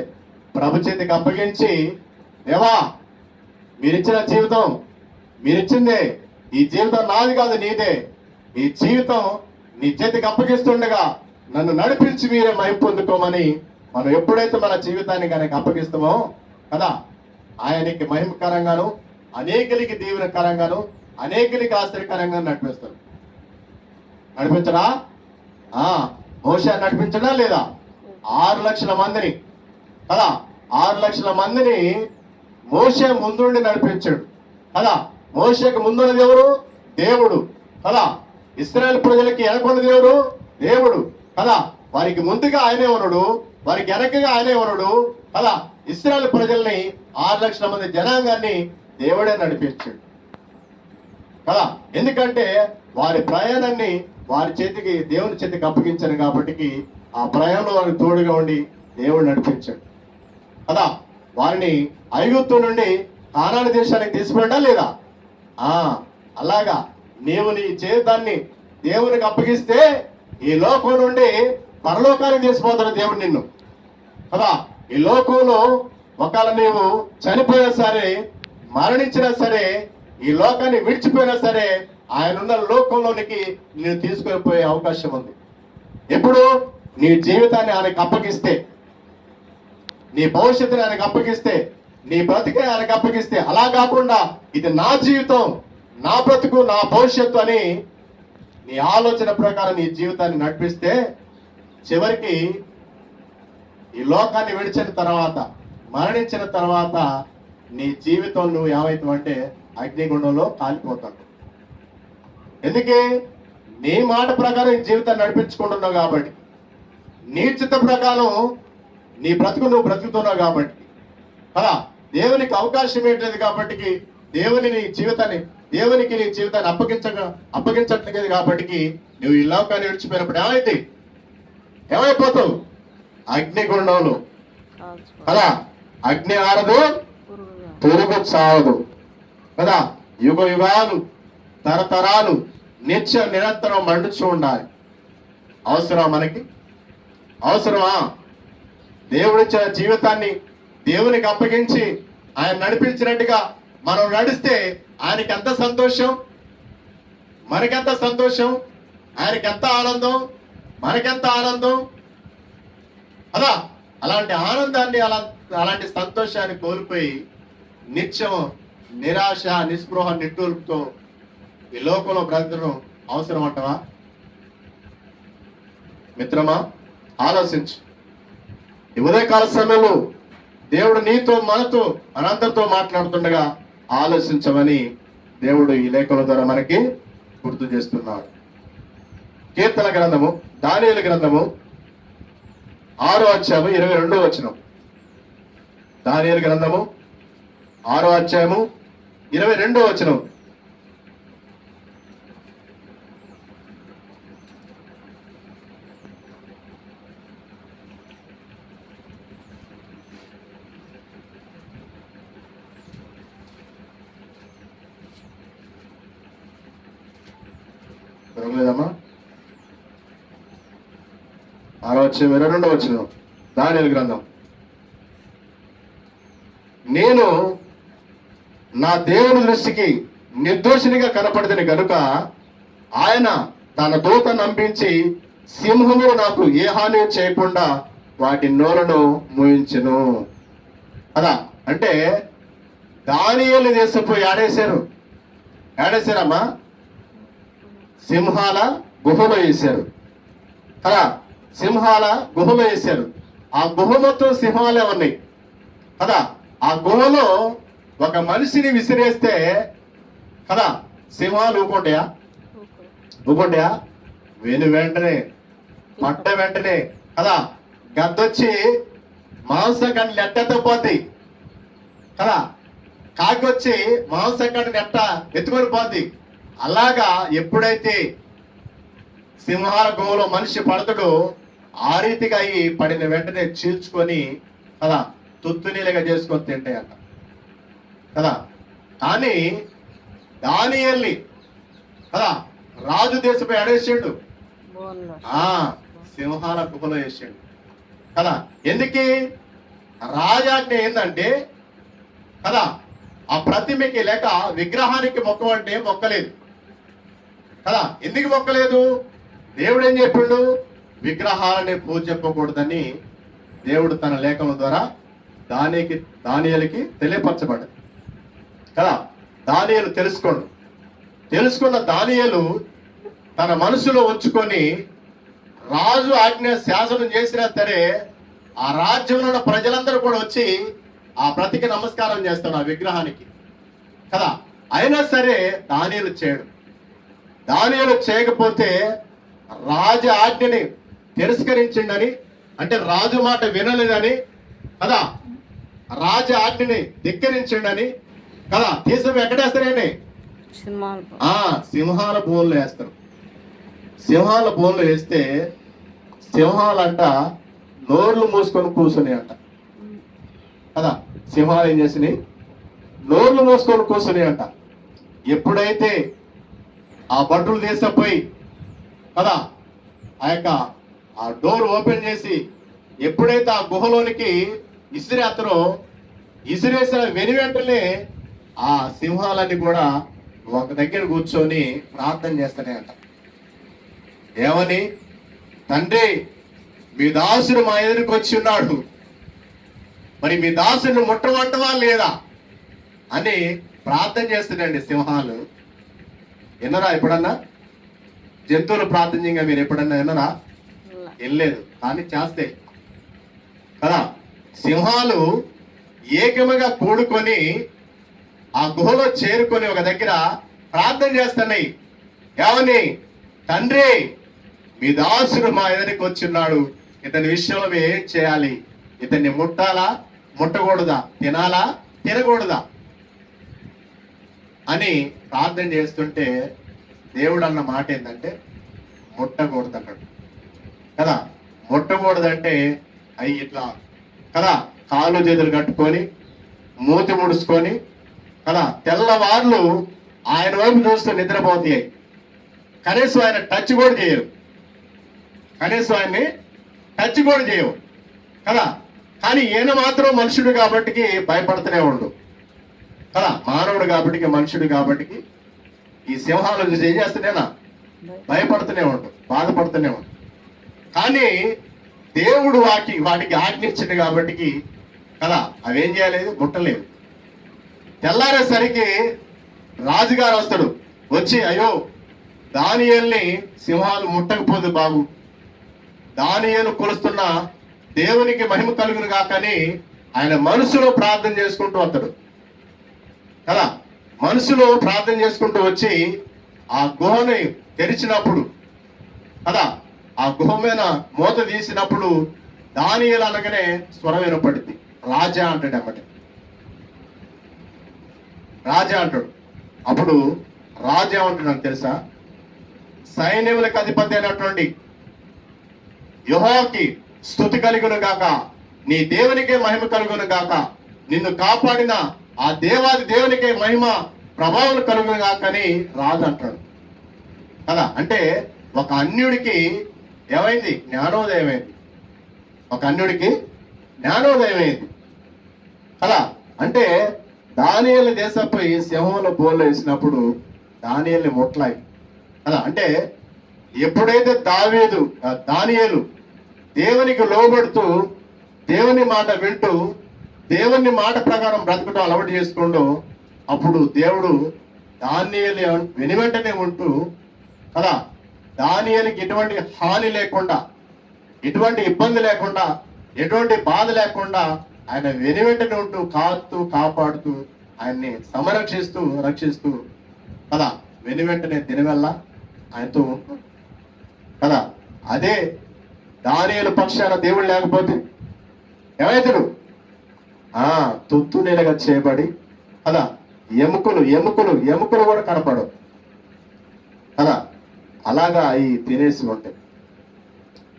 ప్రభు చేతికి అప్పగించి, దేవా మీరిచ్చిన జీవితం మీరిచ్చిందే, ఈ జీవితం నాది కాదు నీదే, ఈ జీవితం నీ చేతికి అప్పగిస్తుండగా నన్ను నడిపించి మీరే మహిమ పొందుకోమని మనం ఎప్పుడైతే మన జీవితాన్ని కనుక అప్పగిస్తామో కదా, ఆయనకి మహిమకరంగాను, అనేకులకి దీవెనకరంగాను, అనేకులకి ఆశ్చర్యకరంగా నడిపించరా? మోషే నడిపించడా లేదా? 6 లక్షల మందిని కదా, 6 లక్షల మందిని మోషే ముందుండి నడిపించాడు కదా. మోషేకి ముందున్నది ఎవరు? దేవుడు కదా. ఇశ్రాయేలు ప్రజలకి వెనకున్నది ఎవరు? దేవుడు కదా. వారికి ముందుగా ఆయనే ఉన్నాడు, వారికి వెనకగా ఆయనే ఉన్నాడు కదా. ఇశ్రాయేలు ప్రజల్ని 6 లక్షల మంది జనాంగాన్ని దేవుడే నడిపించాడు కదా. ఎందుకంటే వారి ప్రయాణాన్ని వారి చేతికి, దేవుని చేతికి అప్పగించారు కాబట్టి ఆ ప్రయాణంలో వారికి తోడుగా ఉండి దేవుడు నడిపించాడు కదా. వారిని ఐగుప్తు నుండి కానాను దేశానికి తీసుకువెళ్ళా లేదా? అలాగా నీవు నీ జీవితాన్ని దేవునికి అప్పగిస్తే ఈ లోకం నుండి పరలోకానికి తీసుకుపోతాడు దేవుడు నిన్ను కదా. ఈ లోకంలో ఒకవేళ నీవు చనిపోయినా సరే, మరణించినా సరే, ఈ లోకాన్ని విడిచిపోయినా సరే, ఆయన ఉన్న లోకంలోనికి నేను తీసుకొని పోయే అవకాశం ఉంది. ఎప్పుడు నీ జీవితాన్ని ఆయనకు అప్పగిస్తే, నీ భవిష్యత్తుని ఆయనకు అప్పగిస్తే, నీ బ్రతికే ఆయనకు అప్పగిస్తే. అలా కాకుండా ఇది నా జీవితం, నా బ్రతుకు, నా భవిష్యత్తు అని నీ ఆలోచన ప్రకారం నీ జీవితాన్ని నడిపిస్తే చివరికి ఈ లోకాన్ని విడిచిన తర్వాత, మరణించిన తర్వాత నీ జీవితం నువ్వు ఏమవుతావంటే అగ్నిగుండంలో కాలిపోతావు. ఎందుకే? నీ మాట ప్రకారం ఈ జీవితాన్ని నడిపించుకుంటున్నావు కాబట్టి, నీ చిత్త ప్రకారం నీ బ్రతుకు నువ్వు బ్రతుకుతున్నావు కాబట్టి కదా. దేవునికి అవకాశం ఏంటది కాబట్టి, దేవునికి నీ జీవితాన్ని అప్పగించట్లేదు కాబట్టి నువ్వు ఈ లోకాన్ని విడిచిపోయినప్పుడు ఏమైపోతావు? అగ్నిగుండంలో కదా. అగ్ని ఆరదు, పురుగు చావదు కదా. యుగ యుగాలు, తరతరాలు నిరంతరం మండుచూ ఉండాలి. అవసరమా మనకి? అవసరమా? దేవుడిచ్చిన జీవితాన్ని దేవునికి అప్పగించి ఆయన నడిపించినట్టుగా మనం నడిస్తే ఆయనకి ఎంత సంతోషం, మనకెంత సంతోషం, ఆయనకి ఎంత ఆనందం, మనకెంత ఆనందం అలా. అలాంటి ఆనందాన్ని, అలాంటి సంతోషాన్ని కోల్పోయి నిత్యం నిరాశ, నిస్పృహ, నిట్టూర్పుతో ఈ లోకంలో బ్రతకడం అవసరం అంటవా? మిత్రమా, ఆలోచించు. ఈ ఉదయకాల సమయంలో దేవుడు నీతో, మనతో, మనందరితో మాట్లాడుతుండగా ఆలోచించమని దేవుడు ఈ లేఖల ద్వారా మనకి గుర్తు చేస్తున్నాడు. కీర్తన గ్రంథము, దానియేలు గ్రంథము 6వ అధ్యాయము 22వ వచనం. దానియేలు గ్రంథము 6వ అధ్యాయము 22వ వచనం. లేదమ్మా, 6వ అధ్యాయం 22వ వచనం. దానియేలు గ్రంథం. నేను నా దేవుని దృష్టికి నిర్దోషినిగా కనపడితేనే కనుక ఆయన తన దూత నంపించి సింహములు నాకు ఏ హాని చేయకుండా వాటి నోరును మూయించెను కదా. అంటే దానియేలు దేశపోయి ఆడేశారమ్మా, సింహాల గుహలో వేశారు కదా. సింహాల గుహలో వేశారు. ఆ గుహ మొత్తం సింహాలే ఉన్నాయి కదా. ఆ గుహలో ఒక మనిషిని విసిరేస్తే కదా సింహాలు ఊకుంటాయా? వెంటనే పట్ట వెంటనే కదా గద్దొచ్చి మాంసం కంటి నెట్టతో పోద్ది కదా. కాకి వచ్చి మాంసం కంటి నెట్ట ఎత్తుకొని పోద్ది. అలాగా ఎప్పుడైతే సింహాల గుహలో మనిషి పడతాడో ఆ రీతిగా అయి పడిన వెంటనే చీల్చుకొని కదా తుత్తునీలుగా చేసుకొని తింటాయంట కదా. కానీ దానియేలుని కదా రాజు దేశపై అడేసాడు, సింహాల గుహలో వేసాడు కదా. ఎందుకు? రాజాజ్ఞ ఏంటంటే కదా ఆ ప్రతిమకి లేక విగ్రహానికి మొక్కమంటే మొక్కలేదు కదా. ఎందుకు మొక్కలేదు? దేవుడు ఏం చెప్పిండు? విగ్రహాలని పూజించకూడదని దేవుడు తన లేఖల ద్వారా దానియేలుకి తెలియపరచబడ్డది కదా. దానియేలు తెలుసుకున్న దానియేలు తన మనసులో ఉంచుకొని రాజు ఆజ్ఞ శాసనం చేసినా సరే ఆ రాజ్యంలో ఉన్న ప్రజలందరూ కూడా వచ్చి ఆ ప్రతికి నమస్కారం చేస్తాడు ఆ విగ్రహానికి కదా. అయినా సరే దానియేలు చేయకపోతే రాజు ఆజ్ఞని తిరస్కరించిండని, అంటే రాజు మాట వినలేదని కదా, రాజు ఆజ్ఞని ధిక్కరించిండని కదా తీసుకు ఎక్కడేస్తారని సింహాల బోన్లు వేస్తారు. సింహాల బోన్లు వేస్తే సింహాలంట నోర్లు మూసుకొని కూర్చుని అంట కదా. సింహాలు ఏం చేసినాయి? నోర్లు మూసుకొని కూర్చుని అంట. ఎప్పుడైతే ఆ ఆ బట్టలు తీసుకుపోయి కదా ఆ డోర్ ఓపెన్ చేసి ఎప్పుడైతే ఆ గుహలోనికి ఇసిరేస్తారో ఇసిరేసిన వెంటనే ఆ సింహాలన్నీ కూడా ఒక దగ్గర కూర్చొని ప్రార్థన చేస్తానే అంట. ఏమని? తండ్రి, మీ దాసుడు మా ఎదురుకు వచ్చి ఉన్నాడు, మరి మీ దాసుని ముట్టమంటవా లేదా అని ప్రార్థన చేస్తున్నాయండి సింహాలు. విన్నరా ఎప్పుడన్నా? జంతువులు ప్రార్థన చేయగా మీరు ఎప్పుడన్నా విన్నరా? వెళ్ళలేదు, కానీ చేస్తే కదా. సింహాలు ఏకముగా కూడుకొని ఆ గుహలో చేరుకొని ఒక దగ్గర ప్రార్థన చేస్తున్నాయి. ఏమని? తండ్రి, మీ దాసుడు మా ఎదురికి వచ్చిన్నాడు, ఇతని విషయంలో మేము ఏం చేయాలి? ఇతన్ని ముట్టాలా, ముట్టకూడదా? తినాలా, తినకూడదా అని ప్రార్థన చేస్తుంటే దేవుడు అన్న మాట ఏంటంటే ముట్టకూడదు అన్నాడు కదా. ముట్టకూడదంటే అవి ఇట్లా కదా కాళ్ళు చేతులు కట్టుకొని మూతి ముడుచుకొని కదా తెల్లవార్లు ఆయన వైపు చూస్తూ నిద్రపోతాయి. కనీసం ఆయన టచ్ కూడా చేయరు, కనీసం ఆయన్ని టచ్ కూడా చేయవు కదా. కానీ ఈయన మాత్రం మనుషుడు కాబట్టి భయపడుతూనే ఉండు కదా. మానవుడు కాబట్టి, మనుషుడు కాబట్టి ఈ సింహాలు చూసి ఏం చేస్తూనేనా? భయపడుతూనే ఉండు, బాధపడుతూనే ఉండు. కానీ దేవుడు వాటికి ఆజ్ఞించింది కాబట్టి కదా అవేం చేయలేదు, ముట్టలేదు. తెల్లారేసరికి రాజుగారు వస్తాడు, వచ్చి అయ్యో దానియేలుని సింహాలు ముట్టకపోదు బాబు, దానియేలు కొలుస్తున్న దేవునికి మహిమ కలుగును కాకని ఆయన మనసులో ప్రార్థన చేసుకుంటూ వస్తాడు కదా. మనసులో ప్రార్థన చేసుకుంటూ వచ్చి ఆ గుహని తెరిచినప్పుడు కదా, ఆ గుహ మీద మూత తీసినప్పుడు దానియేలు అనగానే స్వరం వినపడింది. రాజా అంటాడు అన్నమాట, రాజా అంటాడు. అప్పుడు రాజా ఏమంటున్నాను తెలుసా? సైన్యములకు అధిపతి అయినటువంటి యెహోవాకి స్తుతి కలుగును గాక, నీ దేవునికే మహిమ కలుగును గాక, నిన్ను కాపాడిన ఆ దేవాది దేవునికే మహిమ ప్రభావం కలుగును గాక అని రాజు అంటాడు కదా. అంటే ఒక అన్యుడికి ఏమైంది? జ్ఞానోదయం అయింది. ఒక అన్యుడికి జ్ఞానోదయం అయింది కదా. అంటే దానియేలు దేశంపై సింహంలో బోర్లు వేసినప్పుడు దానియేలుని ముట్టలాయి కదా. అంటే ఎప్పుడైతే దానియేలు దేవునికి లోబడుతూ దేవుని మాట వింటూ దేవుని మాట ప్రకారం బ్రతకడం అలవాటు చేసుకోండు, అప్పుడు దేవుడు దానియేలు వెనువెంటనే ఉంటూ కదా దానియేలుకి ఎటువంటి హాని లేకుండా, ఎటువంటి ఇబ్బంది లేకుండా, ఎటువంటి బాధ లేకుండా ఆయన వెనువెంటనే ఉంటూ కాపాడుతూ ఆయన్ని రక్షిస్తూ కదా వెనువెంటనే దినవెల్లా ఆయనతో ఉంటూ కదా. అదే దానియేలు పక్షాన దేవుడు లేకపోతే ఏమైతాడు? తుత్తు నేలగా చేయబడి కదా ఎముకలు కూడా కనపడవు కదా. అలాగా అవి తినేసి ఉంటాయి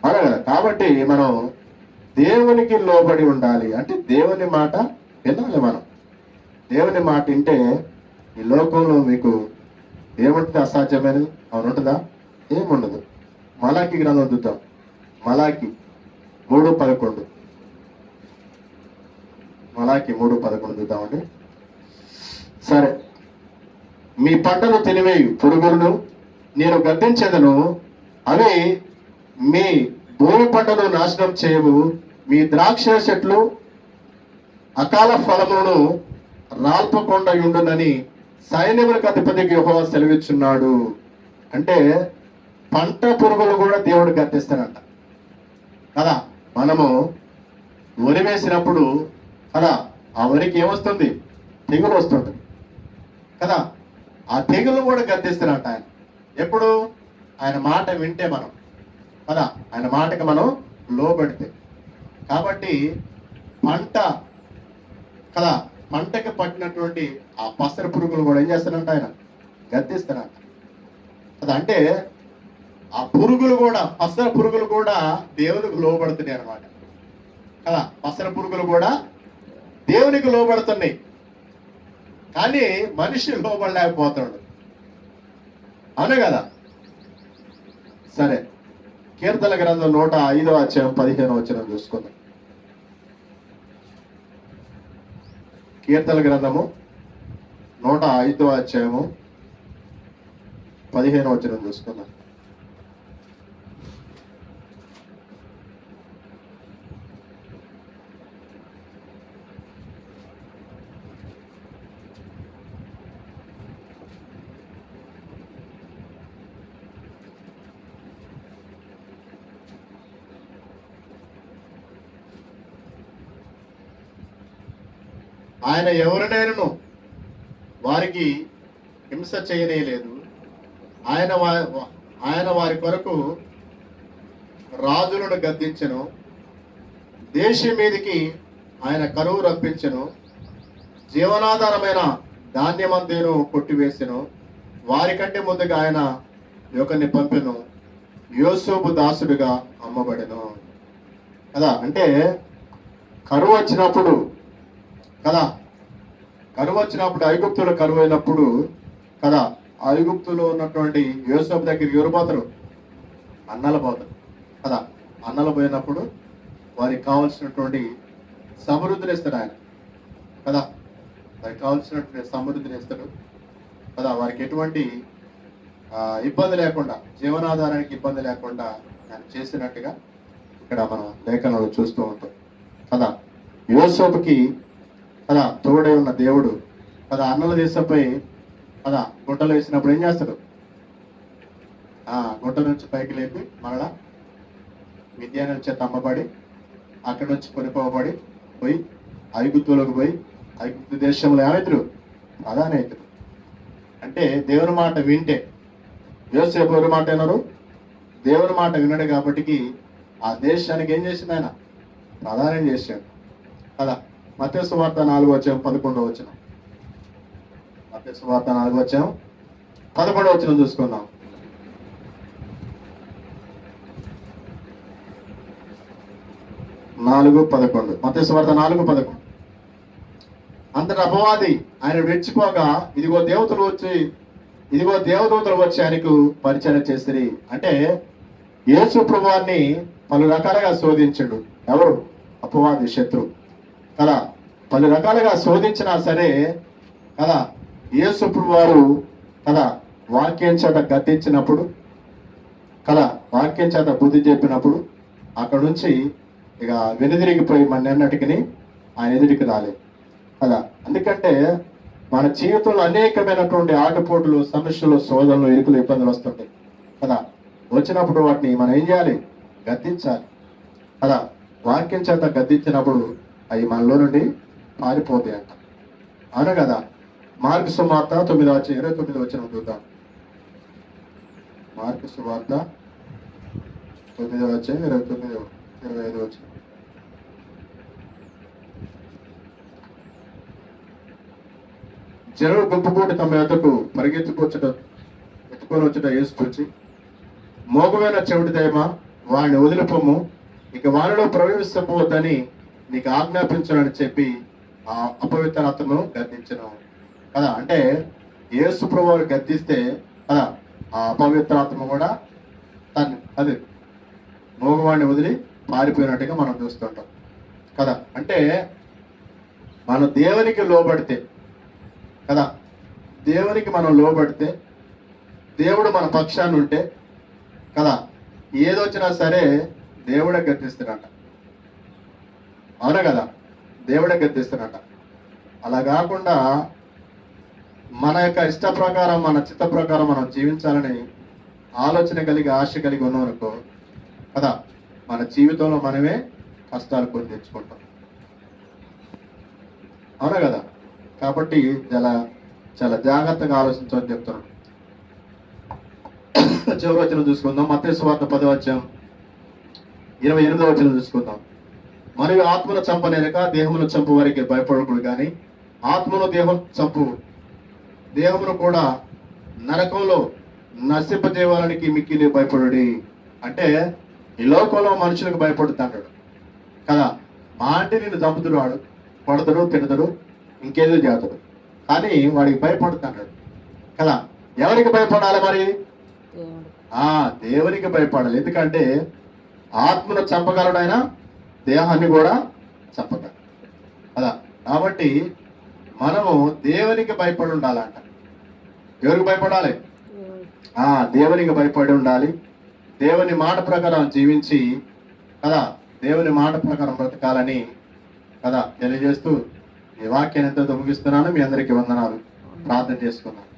అవునా కదా. కాబట్టి మనం దేవునికి లోబడి ఉండాలి. అంటే దేవుని మాట వినాలి. మనం దేవుని మాట వింటే ఈ లోకంలో మీకు ఏముంటుంది? అసాధ్యమైనది అవును ఉంటుందా? ఏముండదు. మలాకి గ్రంథం చూద్దాం. మలాకి 3:11 మలాకి 3:11 చూద్దామండి. సరే, మీ పంటను తినివేయు పురుగులను నేను గద్దించేదను, అవి మీ భూమి పంటను నాశనం చేయవు, మీ ద్రాక్ష చెట్లు అకాల ఫలమును రాల్పకుండా ఉండునని సైన్యములకు అధిపతికి యెహోవా సెలవిచ్చున్నాడు. అంటే పంట పురుగులు కూడా దేవుడు గద్దిస్తాడంట కదా. మనము వరి వేసినప్పుడు కదా ఆ వరికి ఏమొస్తుంది? తెగులు వస్తుంటుంది కదా. ఆ తెగులు కూడా గద్దిస్తాడంట ఆయన. ఎప్పుడు? ఆయన మాట వింటే మనం కదా, ఆయన మాటకి మనం లోబడితే. కాబట్టి పంట కదా, పంటకి పట్టినటువంటి ఆ పసర పురుగులు కూడా ఏం చేస్తారంట? ఆయన గద్దిస్తారంట కదా. అంటే ఆ పురుగులు కూడా, పసర పురుగులు కూడా దేవునికి లోబడుతున్నాయి అన్నమాట కదా. పసర పురుగులు కూడా దేవునికి లోబడుతున్నాయి, కానీ మనిషి లోబడలేకపోతున్నాడు అవునే కదా? సరే, కీర్తన గ్రంథం 105:15 చూసుకుందాం. కీర్తన గ్రంథము 105:15 చూసుకుందాం. ఆయన ఎవరినైనను వారికి హింస చేయనేలేదు. ఆయన వారి కొరకు రాజులను గద్దించెను. దేశం మీదికి ఆయన కరువు రప్పించెను. జీవనాధారమైన ధాన్యమంతేను కొట్టివేసెను. వారికంటే ముందుగా ఆయన ఒకరిని పంపెను. యోసేపు దాసుడిగా అమ్మబడెను. కదా, అంటే కరువు వచ్చినప్పుడు కదా, కరువు వచ్చినప్పుడు, ఐగుప్తులో కరువు అయినప్పుడు కదా, ఐగుప్తులో ఉన్నటువంటి యోసేపు దగ్గరికి ఎవరు పోతారు? అన్నలు పోతారు కదా. అన్నలు పోయినప్పుడు వారికి కావాల్సినటువంటి సమృద్ధిని ఇస్తాడు ఆయన కదా. వారికి కావాల్సినటువంటి సమృద్ధిని ఇస్తాడు కదా. వారికి ఎటువంటి ఇబ్బంది లేకుండా, జీవనాధారానికి ఇబ్బంది లేకుండా ఆయన చేసినట్టుగా ఇక్కడ మనం లేఖనంలో చూస్తూ ఉంటాం కదా. యోసేపుకి కదా తోడై ఉన్న దేవుడు కదా అన్నల దేశంపై కదా గుంటలు వేసినప్పుడు ఏం చేస్తాడు? గుంట నుంచి పైకి లేపి మరలా మిద్యానీయుల చేత అమ్మబడి అక్కడి నుంచి కొనిపోబడి పోయి ఐగుప్తులోకి పోయి ఐగుప్తు దేశంలో ఏమైతుడు? ప్రధానైతుడు. అంటే దేవుని మాట వింటే, యోసేపు ఎవరి మాట వినరు? దేవుని మాట వినడు కాబట్టి ఆ దేశానికి ఏం చేసింది? ఆయన ప్రధానం చేశాడు కదా. మత్తయి సువార్త 4:11. మత్తయి సువార్త 4:11 చూసుకుందాం. మత్తయి సువార్త 4:11. అంతటి అపవాది ఆయన రెచ్చిపోగా ఇదిగో దేవదూతలు వచ్చి ఆయనకు పరిచయం చేసిరి. అంటే యేసు ప్రభువాన్ని పలు రకాలుగా శోధించాడు. ఎవరు? అపవాది, శత్రువు కదా. పలు రకాలుగా శోధించినా సరే కదా, యేసు ప్రభువారు కదా వాక్యం చేత గద్దించినప్పుడు కదా, వాక్యం చేత బుద్ధి చెప్పినప్పుడు అక్కడ నుంచి ఇక వెనుదిరిగిపోయి మన ఎన్నటికి ఆయన ఎదుటికి రాలేదు కదా. ఎందుకంటే మన జీవితంలో అనేకమైనటువంటి ఆటపోటులు, సమస్యలు, శోధనలు, ఇరుకులు, ఇబ్బందులు వస్తుంటాయి కదా. వచ్చినప్పుడు వాటిని మనం ఏం చేయాలి? గద్దించాలి కదా. వాక్యం చేత గద్దించినప్పుడు అవి మనలో నుండి పారిపోతాయి అంట. అవును కదా. మార్కు సువార్త 9:29 చూద్దాం. మార్కు సువార్త 9:29-25. జనులు గుంపుకూటి తమ యొద్దకు ఎత్తుకొని వచ్చుట యేసు చూచి, మోగమైన చెవిటి దయమా వాడిని వదిలిపోము, ఇక వారిలో ప్రవేశించబోద్దని నీకు ఆజ్ఞాపించనని చెప్పి ఆ అపవిత్రాత్మను గద్దించను కదా. అంటే యేసు ప్రభువును గద్దిస్తే కదా ఆ అపవిత్రాత్మ కూడా అది మోగవాడిని వదిలి పారిపోయినట్టుగా మనం చూస్తుంటాం కదా. అంటే మనం దేవునికి లోబడితే కదా, దేవునికి మనం లోబడితే, దేవుడు మన పక్షాన్ని ఉంటే కదా, ఏదొచ్చినా సరే దేవుడే గద్దిస్తాడంట. అవునా కదా, దేవుడే గద్దిస్తాడంట. అలా కాకుండా మన యొక్క ఇష్ట ప్రకారం, మన చిత్త ప్రకారం మనం జీవించాలని ఆలోచన కలిగి, ఆశ కలిగి ఉన్నామనుకో కదా, మన జీవితంలో మనమే కష్టాలు కొని తెచ్చుకుంటాం. అవునా కదా. కాబట్టి చాలా జాగ్రత్తగా ఆలోచించమని చెప్తున్నాను. చివరి వచనం చూసుకుందాం. మత్తయి సువార్త 10:28 చూసుకుందాం. మరియు ఆత్మను చంపనేనక దేహమును చంపు వారికి భయపడకూడదు, కానీ ఆత్మను దేహమును కూడా నరకంలో నశింపజేయడానికి మిక్కిలి భయపడుడి. అంటే ఈ లోకంలో మనుషులకు భయపడుతున్నాడు కదా. మా అంటే నిన్ను చంపుతుడు, వాడు కొడతాడు, తిడతాడు, ఇంకేదో చేస్తాడు, కానీ వాడికి భయపడుతున్నాడు కదా. ఎవరికి భయపడాలి మరి? దేవుడు. దేవునికి భయపడాలి. ఎందుకంటే ఆత్మను చంపగలడు ఆయన, దేహాన్ని కూడా చంపగలడు కదా. కాబట్టి మనము దేవునికి భయపడి ఉండాలంట. ఎవరికి భయపడాలి? దేవుడు. దేవునికి భయపడి ఉండాలి. దేవుని మాట ప్రకారం జీవించి కదా, దేవుని మాట ప్రకారం బ్రతకాలని కదా తెలియజేస్తూ ఈ వాక్యాన్ని ఎంతో ముగిస్తున్నాను. మీ అందరికీ వందనాలు. ప్రార్థన చేసుకున్నాను.